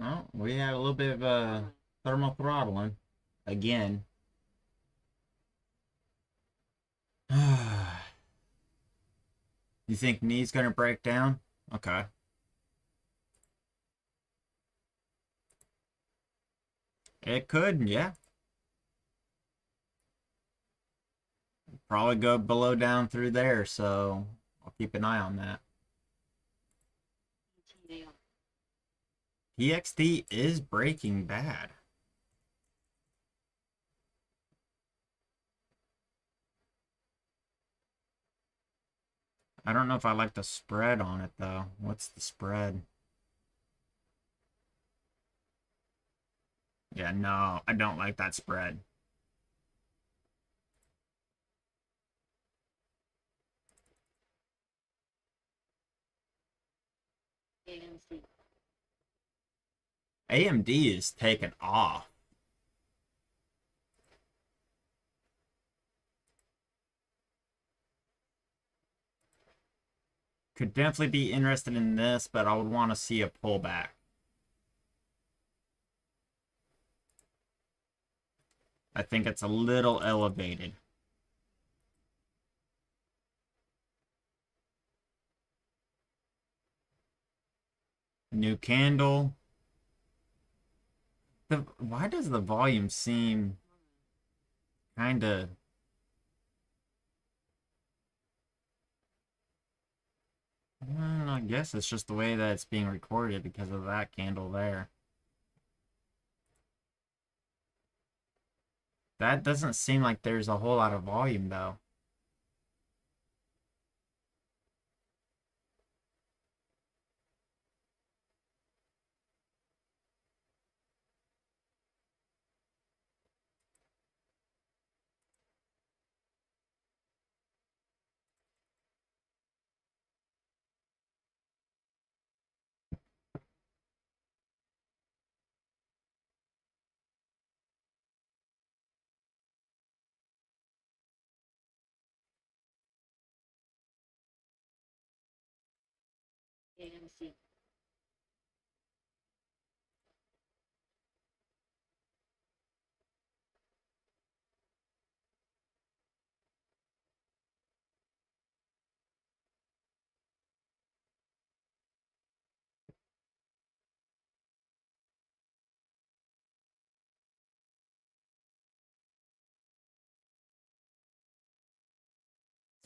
Oh, we had a little bit of thermal throttling again. You think knee's gonna break down? Okay. It could, yeah. Probably go below down through there, so I'll keep an eye on that. PXD is breaking bad. I don't know if I like the spread on it though. What's the spread? Yeah, no, I don't like that spread. AMD is taking off. Could definitely be interested in this, but I would want to see a pullback. I think it's a little elevated. New candle. Why does the volume seem kind of... I guess it's just the way that it's being recorded because of that candle there. That doesn't seem like there's a whole lot of volume though.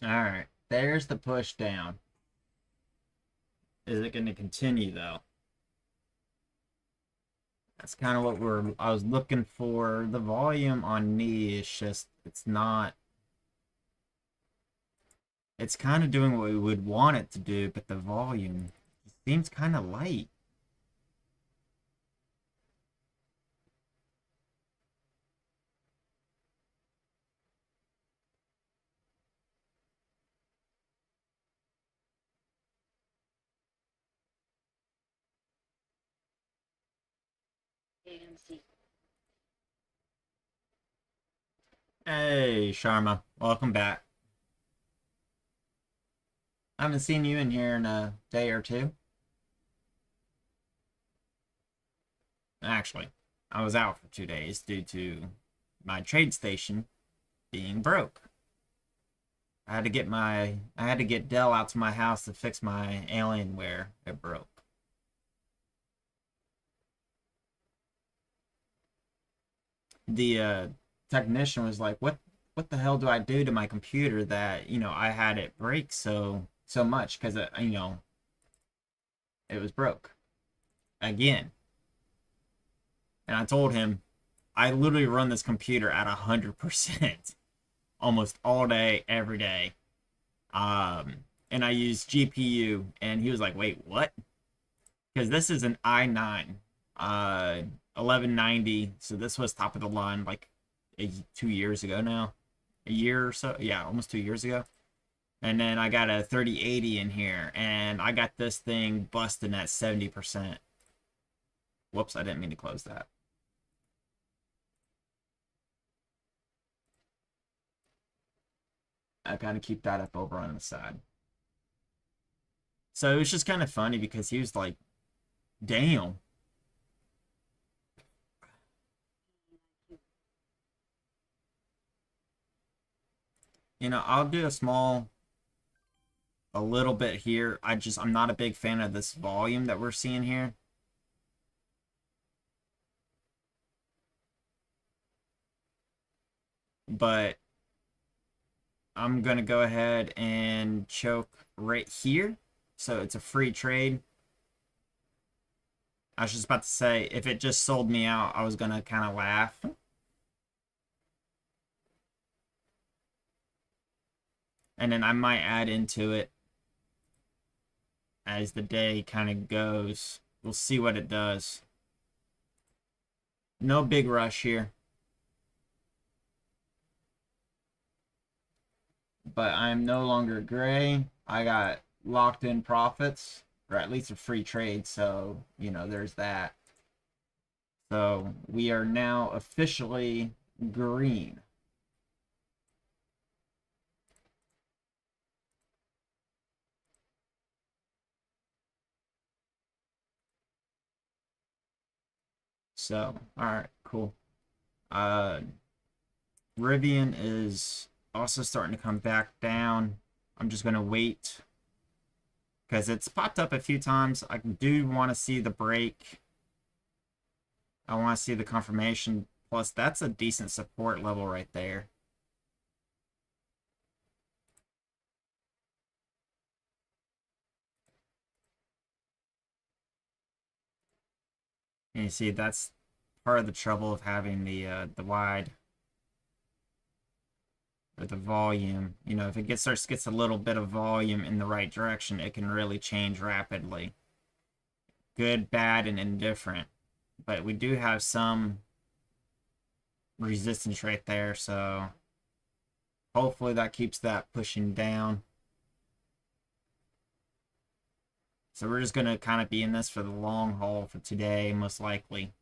All right, there's the push down. Is it going to continue though? That's kind of what I was looking for. The volume on knee is just, it's not, it's kind of doing what we would want it to do, but the volume seems kind of light. Hey, Sharma, welcome back. I haven't seen you in here in a day or two. Actually, I was out for 2 days due to my trade station being broke. I had to get Dell out to my house to fix my Alienware. It broke. The technician was like, what the hell do I do to my computer that, I had it break so much because it was broke again." And I told him I literally run this computer at 100% almost all day, every day. And I use GPU, and he was like, "Wait, what?" Because this is an i9, 1190. So this was top of the line like 2 years ago now, a year or so. Yeah, almost 2 years ago. And then I got a 3080 in here, and I got this thing busting at 70%. Whoops, I didn't mean to close that. I gotta keep that up over on the side. So it was just kind of funny because he was like, "Damn." I'll do a little bit here. I'm not a big fan of this volume that we're seeing here. But I'm gonna go ahead and choke right here. So it's a free trade. I was just about to say, if it just sold me out, I was gonna kind of laugh. And then I might add into it as the day kind of goes. We'll see what it does. No big rush here. But I'm no longer gray. I got locked in profits, or at least a free trade. So, there's that. So we are now officially green. So, all right, cool. Uh, Rivian is also starting to come back down. I'm just going to wait because it's popped up a few times. I do want to see the break. I want to see the confirmation. Plus, that's a decent support level right there. And you see, that's part of the trouble of having the wide or the volume. If it gets a little bit of volume in the right direction, it can really change rapidly. Good, bad, and indifferent. But we do have some resistance right there, so hopefully that keeps that pushing down. So we're just going to kind of be in this for the long haul for today, most likely.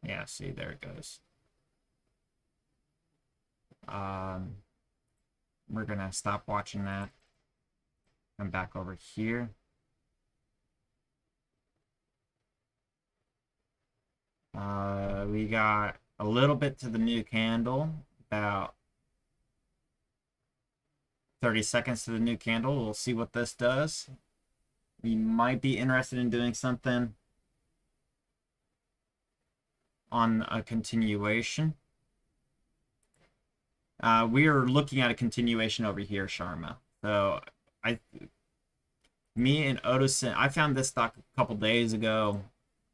Yeah, see, there it goes. We're going to stop watching that. Come back over here. We got a little bit to the new candle, about 30 seconds to the new candle. We'll see what this does. we might be interested in doing something on a continuation. We are looking at a continuation over here, Sharma. So I, me and Otosin, I found this stock a couple days ago,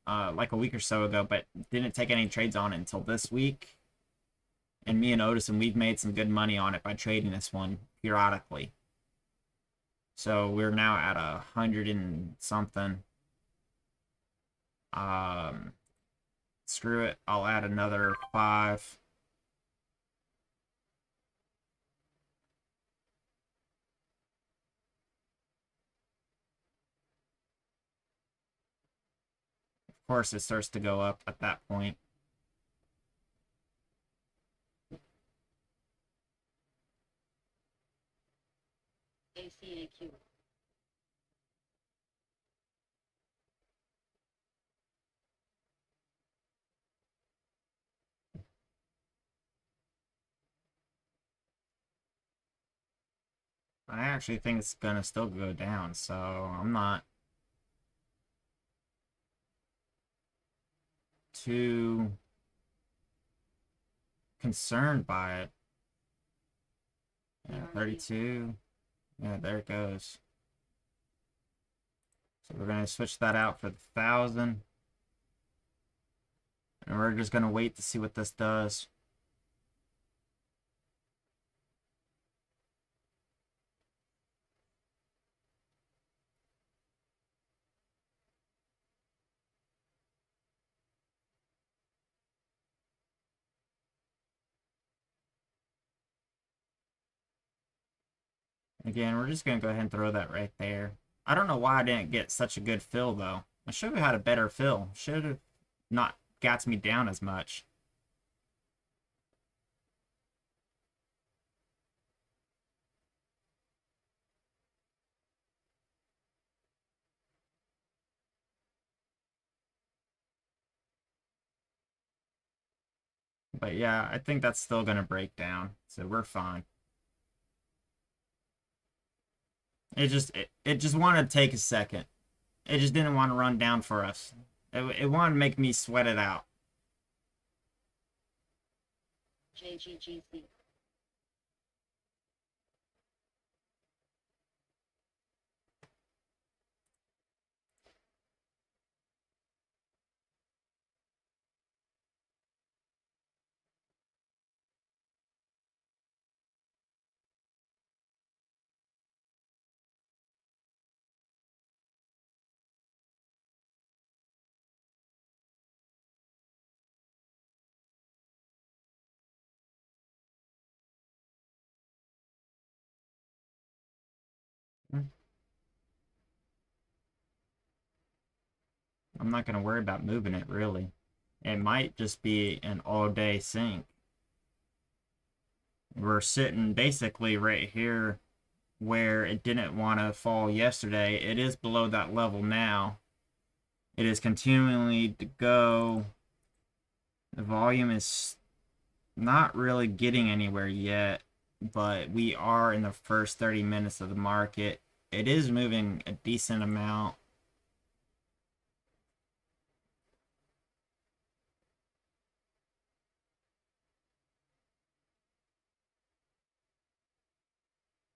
like a week or so ago, but didn't take any trades on it until this week. And me and Otosin, we've made some good money on it by trading this one periodically. So we're now at 100 and something. Um, Screw it. I'll add another 5. Of course, it starts to go up at that point. ACAQ. I actually think it's gonna still go down, so I'm not too concerned by it. Yeah, 32. Yeah, there it goes. So we're gonna switch that out for the 1,000. And we're just gonna wait to see what this does. Again, we're just gonna go ahead and throw that right there. I don't know why I didn't get such a good fill though. I should have had a better fill. Should have not got me down as much. But yeah, I think that's still gonna break down. So we're fine. It just wanted to take a second. It just didn't want to run down for us. It wanted to make me sweat it out. JGGC. I'm not gonna worry about moving it really. It might just be an all-day sink. We're sitting basically right here where it didn't want to fall yesterday. It is below that level now. It is continuing to go. The volume is not really getting anywhere yet, but we are in the first 30 minutes of the market. It is moving a decent amount.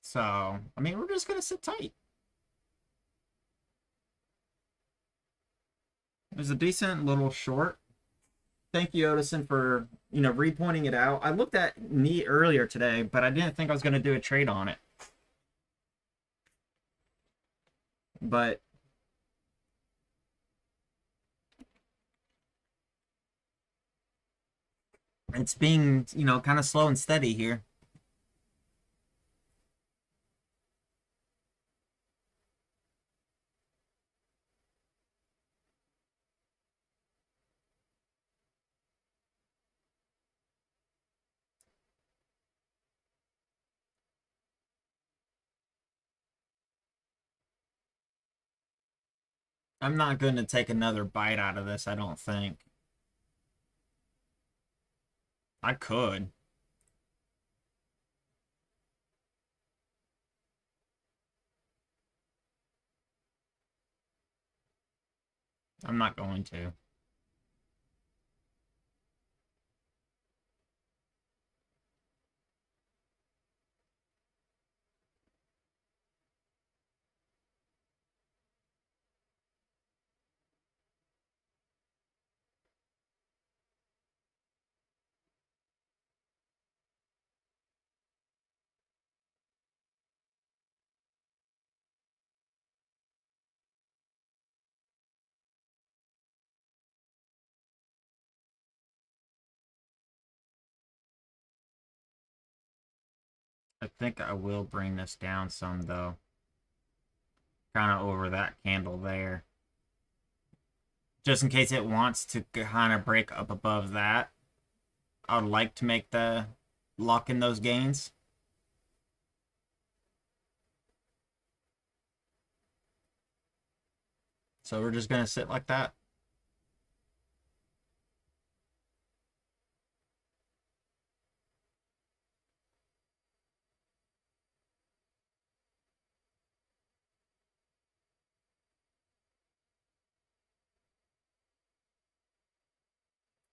So, I mean, we're just going to sit tight. It was a decent little short. Thank you, Odison, for repointing it out. I looked at NEAT earlier today, but I didn't think I was going to do a trade on it. But it's being kind of slow and steady here. I'm not going to take another bite out of this, I don't think. I could. I'm not going to. I think I will bring this down some, though. Kind of over that candle there. Just in case it wants to kind of break up above that. I would like to make the lock in those gains. So we're just going to sit like that.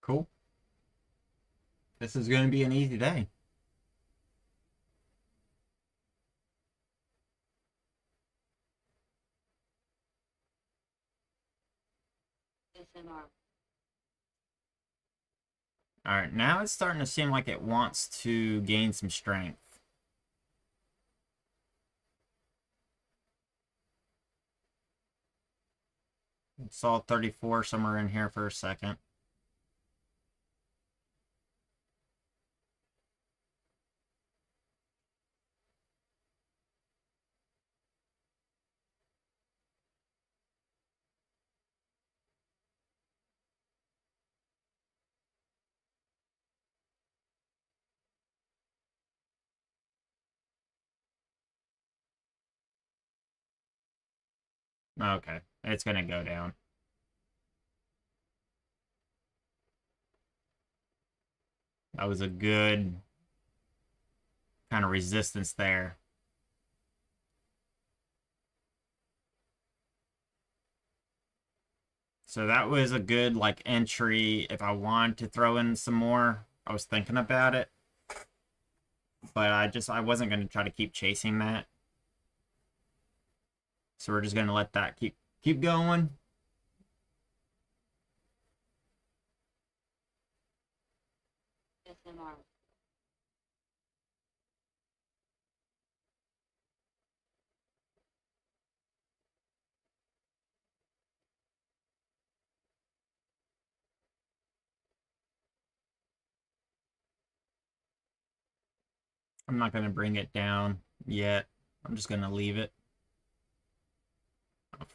Cool. This is going to be an easy day. SNR. Alright, now it's starting to seem like it wants to gain some strength. Saw 34 somewhere in here for a second. Okay, it's going to go down. That was a good kind of resistance there. So that was a good like entry if I wanted to throw in some more. I was thinking about it, but I wasn't going to try to keep chasing that. So we're just going to let that keep going. SNR. I'm not going to bring it down yet. I'm just going to leave it.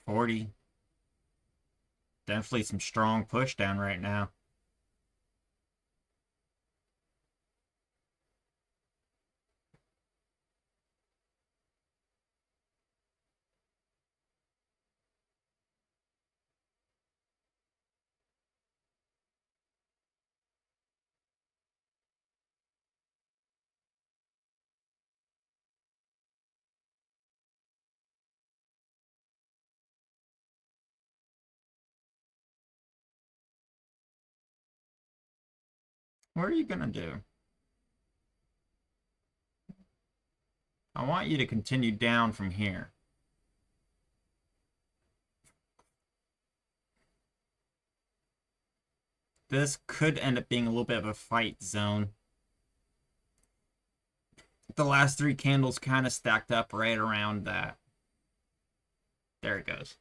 40. Definitely some strong push down right now. What are you going to do? I want you to continue down from here. This could end up being a little bit of a fight zone. The last three candles kind of stacked up right around that. There it goes.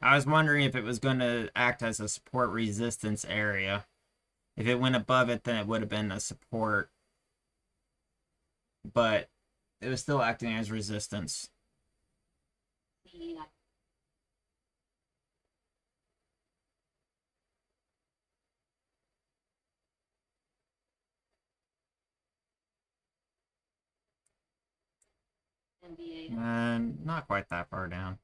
I was wondering if it was going to act as a support resistance area. If it went above it, then it would have been a support. But it was still acting as resistance. CEI. NBA. And not quite that far down.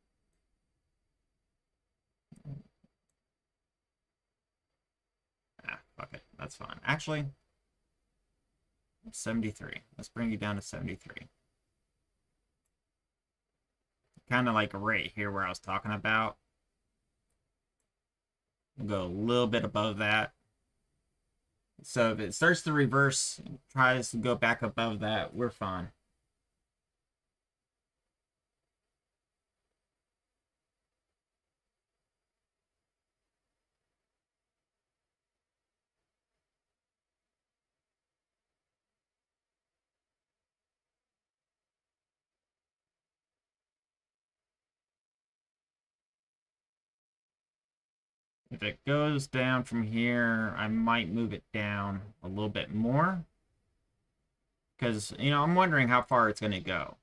Ah, fuck it. That's fine. Actually, 73. Let's bring you down to 73. Kind of like right here where I was talking about. We'll go a little bit above that. So if it starts to reverse, tries to go back above that, we're fine. If it goes down from here, I might move it down a little bit more. Because, I'm wondering how far it's going to go.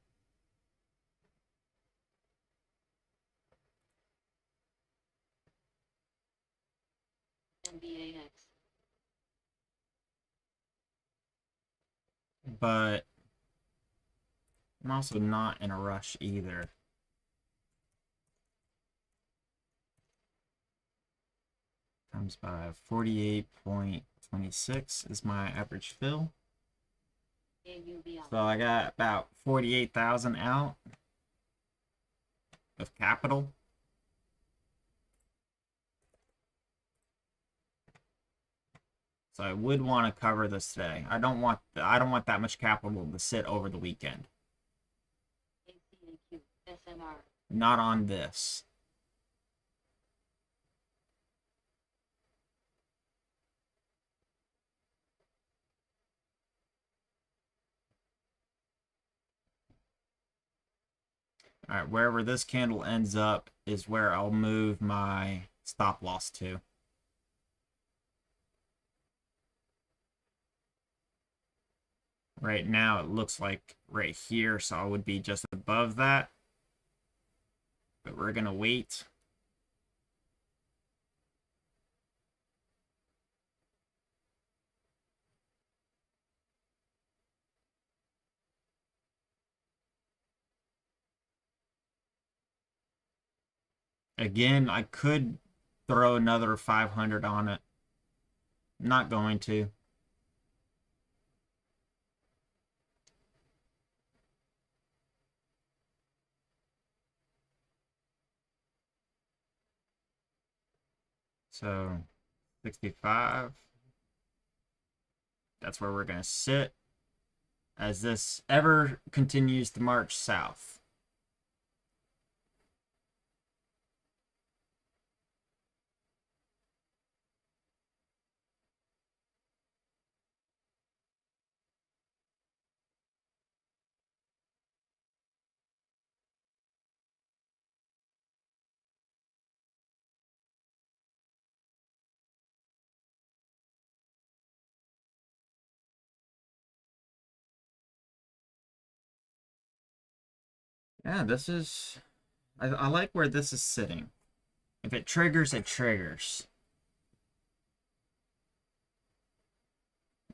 NBAX. But I'm also not in a rush either. Times by 48.26 is my average fill. AUBL. So I got about 48,000 out of capital. So I would want to cover this today. I don't want that much capital to sit over the weekend. ACAQ. SMR. Not on this. All right, wherever this candle ends up is where I'll move my stop loss to. Right now it looks like right here, so I would be just above that. But we're gonna wait. Again, I could throw another 500 on it. I'm not going to. So 65. That's where we're going to sit as this ever continues to march south. Yeah, this is... I like where this is sitting. If it triggers, it triggers.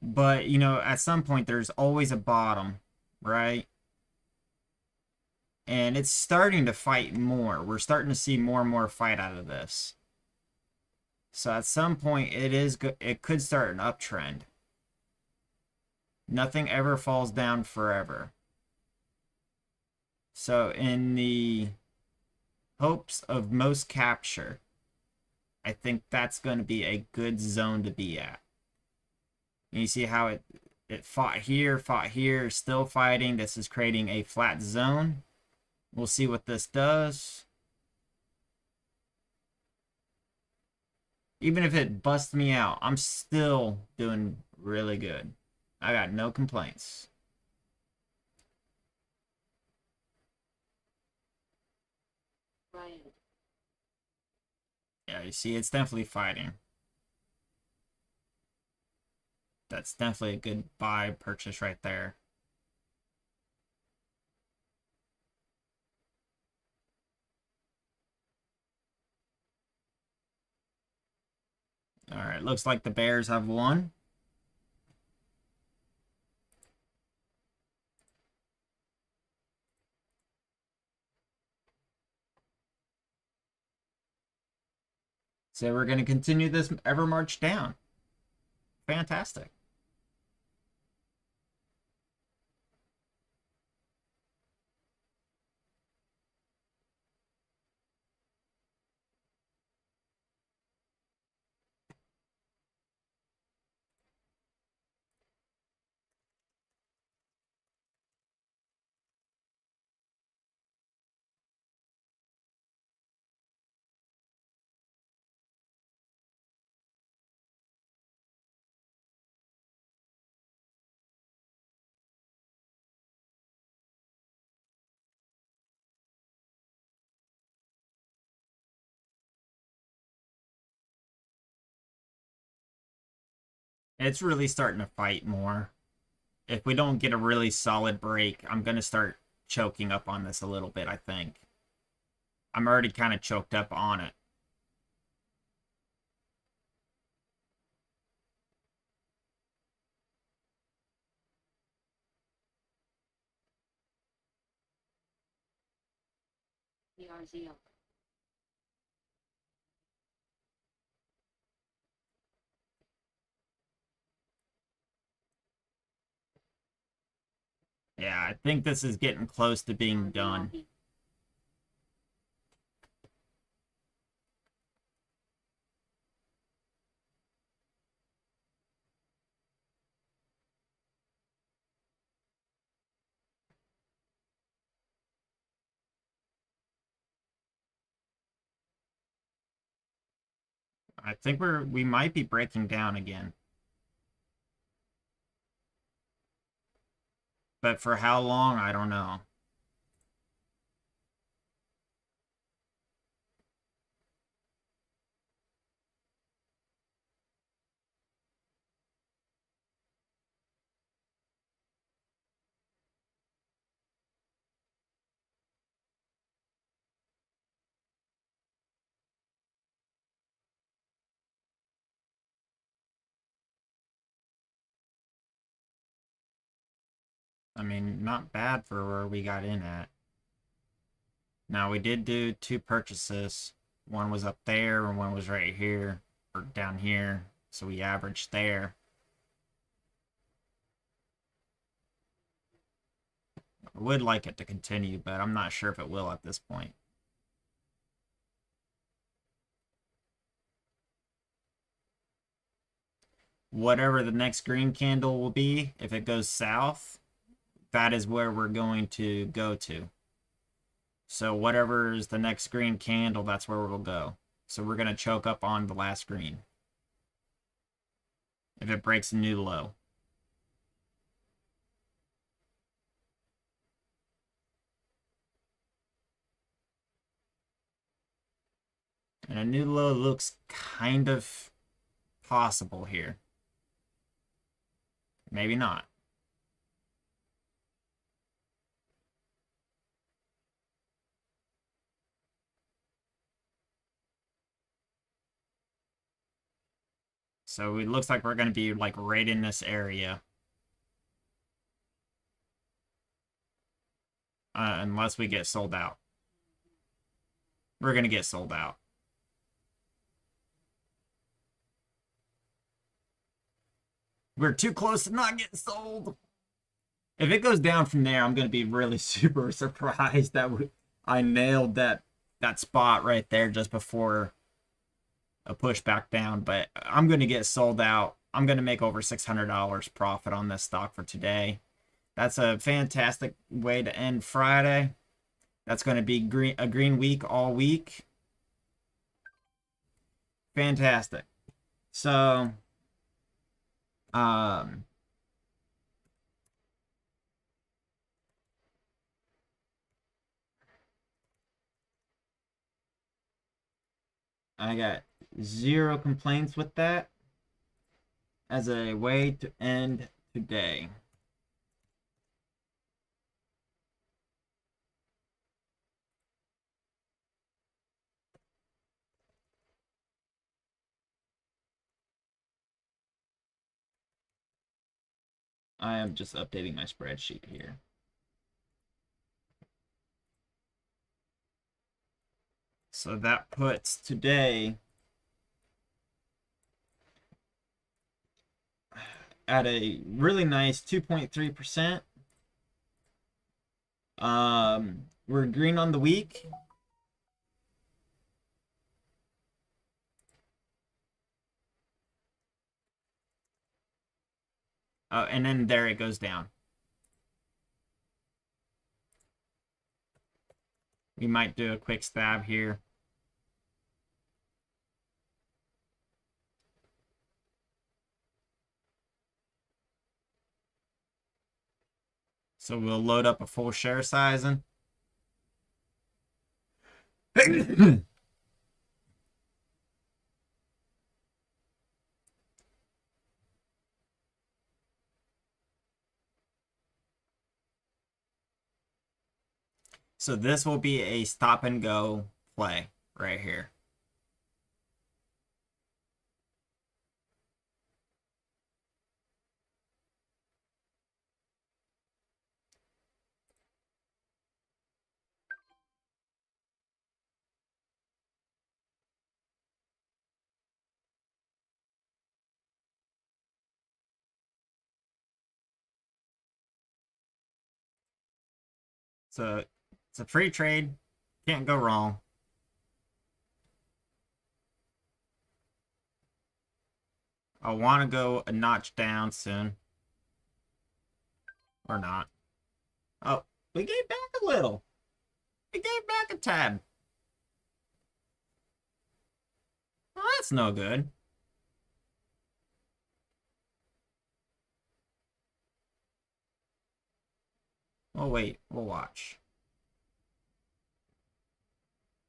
But, at some point, there's always a bottom, right? And it's starting to fight more. We're starting to see more and more fight out of this. So at some point, it could start an uptrend. Nothing ever falls down forever. So in the hopes of most capture, I think that's going to be a good zone to be at. And you see how it fought here, still fighting. This is creating a flat zone. We'll see what this does. Even if it busts me out, I'm still doing really good. I got no complaints. Ryan. Yeah, you see, it's definitely fighting. That's definitely a good buy purchase right there. All right, looks like the Bears have won. So we're going to continue this ever march down. Fantastic. It's really starting to fight more. If we don't get a really solid break, I'm going to start choking up on this a little bit, I think. I'm already kind of choked up on it. PRZO. Yeah, I think this is getting close to being done. RVLB. I think we might be breaking down again. But for how long, I don't know. I mean, not bad for where we got in at. Now, we did do two purchases. One was up there and one was right here, or down here. So we averaged there. I would like it to continue, but I'm not sure if it will at this point. Whatever the next green candle will be, if it goes south, that is where we're going to go to. So whatever is the next green candle, that's where we'll go. So we're going to choke up on the last green if it breaks a new low. And a new low looks kind of possible here. Maybe not. So it looks like we're going to be like right in this area. Unless we get sold out. We're going to get sold out. We're too close to not getting sold. If it goes down from there, I'm going to be really super surprised that I nailed that spot right there just before a push back down. But I'm going to get sold out. I'm going to make over $600 profit on this stock for today. That's a fantastic way to end Friday. That's going to be a green week all week. Fantastic. So, um, I got zero complaints with that as a way to end today. I am just updating my spreadsheet here. So that puts today at a really nice 2.3%. We're green on the week. And then there it goes down. We might do a quick stab here. So we'll load up a full share sizing. So this will be a stop and go play right here. So it's a free trade. Can't go wrong. I want to go a notch down soon. Or not. Oh, we gave back a little. We gave back a tab. Well, that's no good. Oh, wait. We'll watch.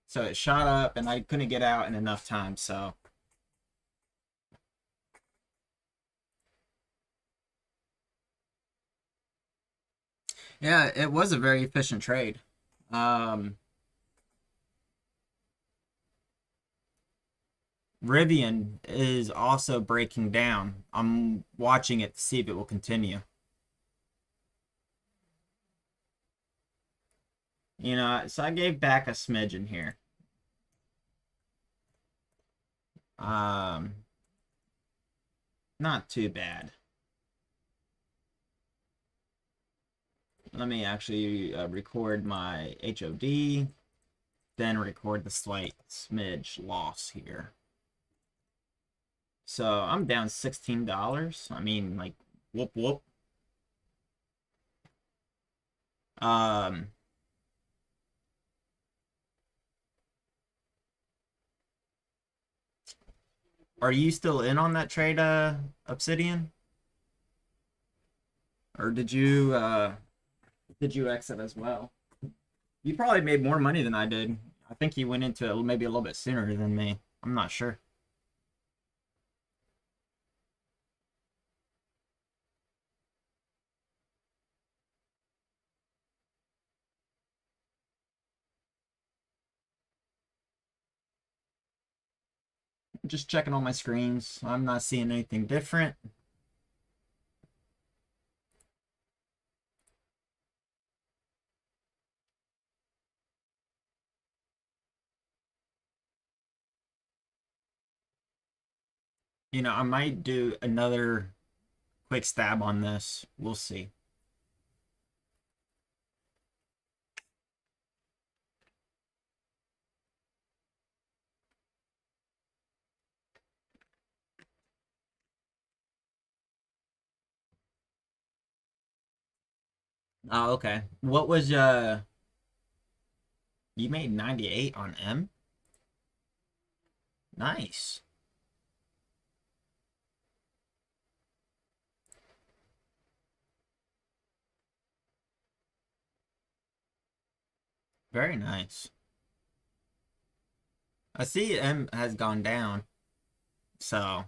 So it shot up, and I couldn't get out in enough time, so... Yeah, it was a very efficient trade. Rivian is also breaking down. I'm watching it to see if it will continue. You know, so I gave back a smidgen here. Um, Not too bad. Let me actually record my HOD, then record the slight smidge loss here. So I'm down $16. I mean, like, whoop whoop. Um, are you still in on that trade, Obsidian? Or did you exit as well? You probably made more money than I did. I think you went into it maybe a little bit sooner than me. I'm not sure. Just checking all my screens. I'm not seeing anything different. You know, I might do another quick stab on this. We'll see. Oh, okay. What was you made 98 on M? Nice. Very nice. I see M has gone down. So,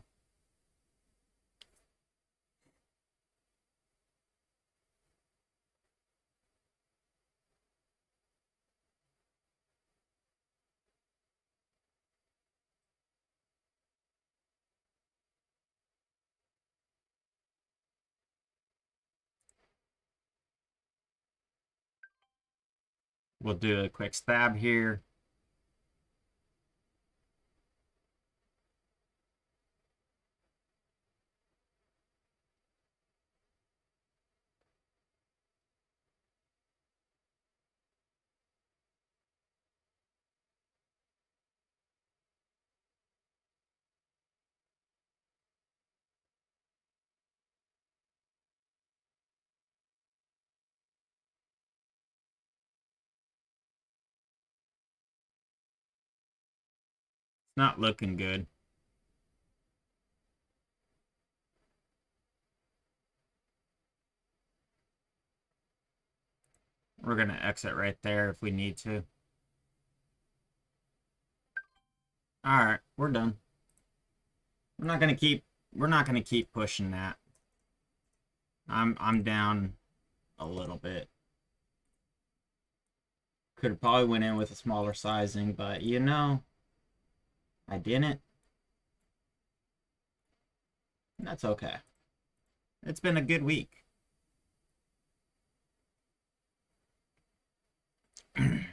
we'll do a quick stab here. It's not looking good. We're gonna exit right there if we need to. All right, we're done. We're not gonna keep pushing that. I'm down a little bit. Could have probably went in with a smaller sizing, but I didn't. And that's okay. It's been a good week. I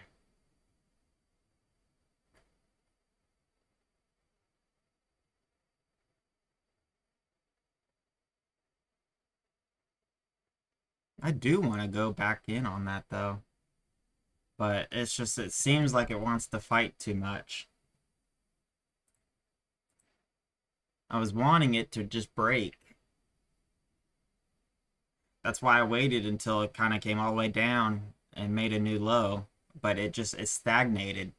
do want to go back in on that though, but it's just it seems like it wants to fight too much. I was wanting it to just break. That's why I waited until it kind of came all the way down and made a new low, but it stagnated.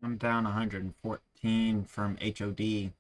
I'm down 114 from HOD.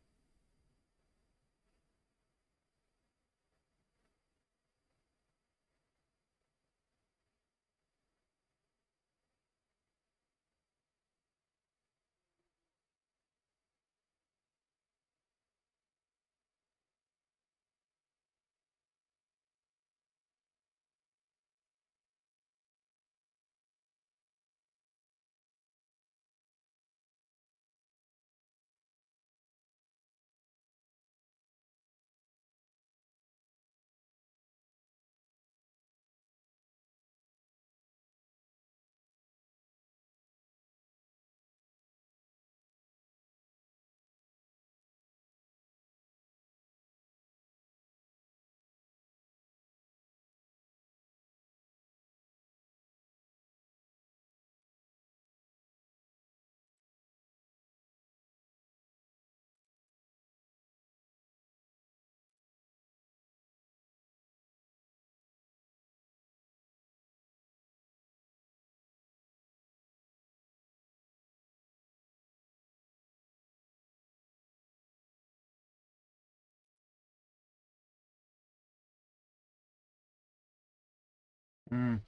Mm,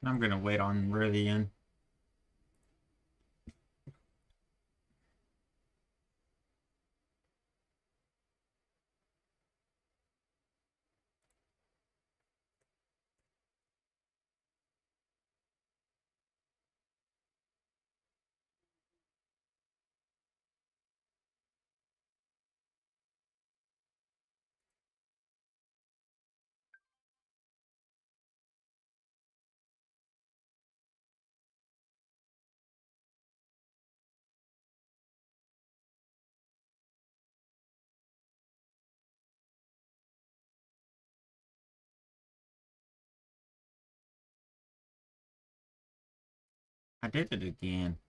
I'm gonna wait on Rivian. I did it again.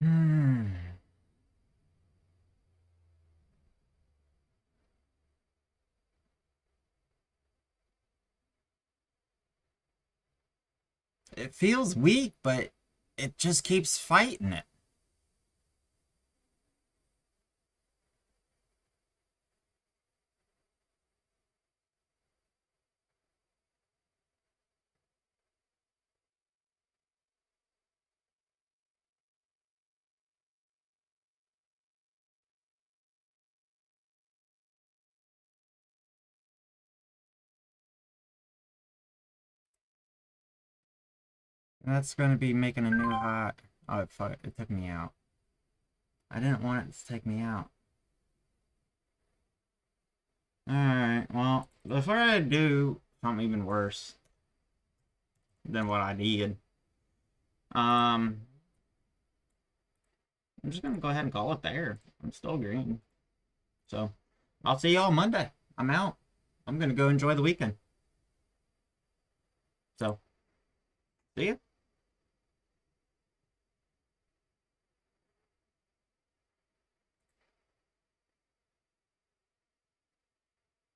Hmm. It feels weak, but it just keeps fighting it. That's going to be making a new high. Oh, fuck. It took me out. I didn't want it to take me out. Alright, well, before I do something even worse than what I did, um, I'm just gonna go ahead and call it there. I'm still green. So, I'll see y'all Monday. I'm out. I'm gonna go enjoy the weekend. So, see ya.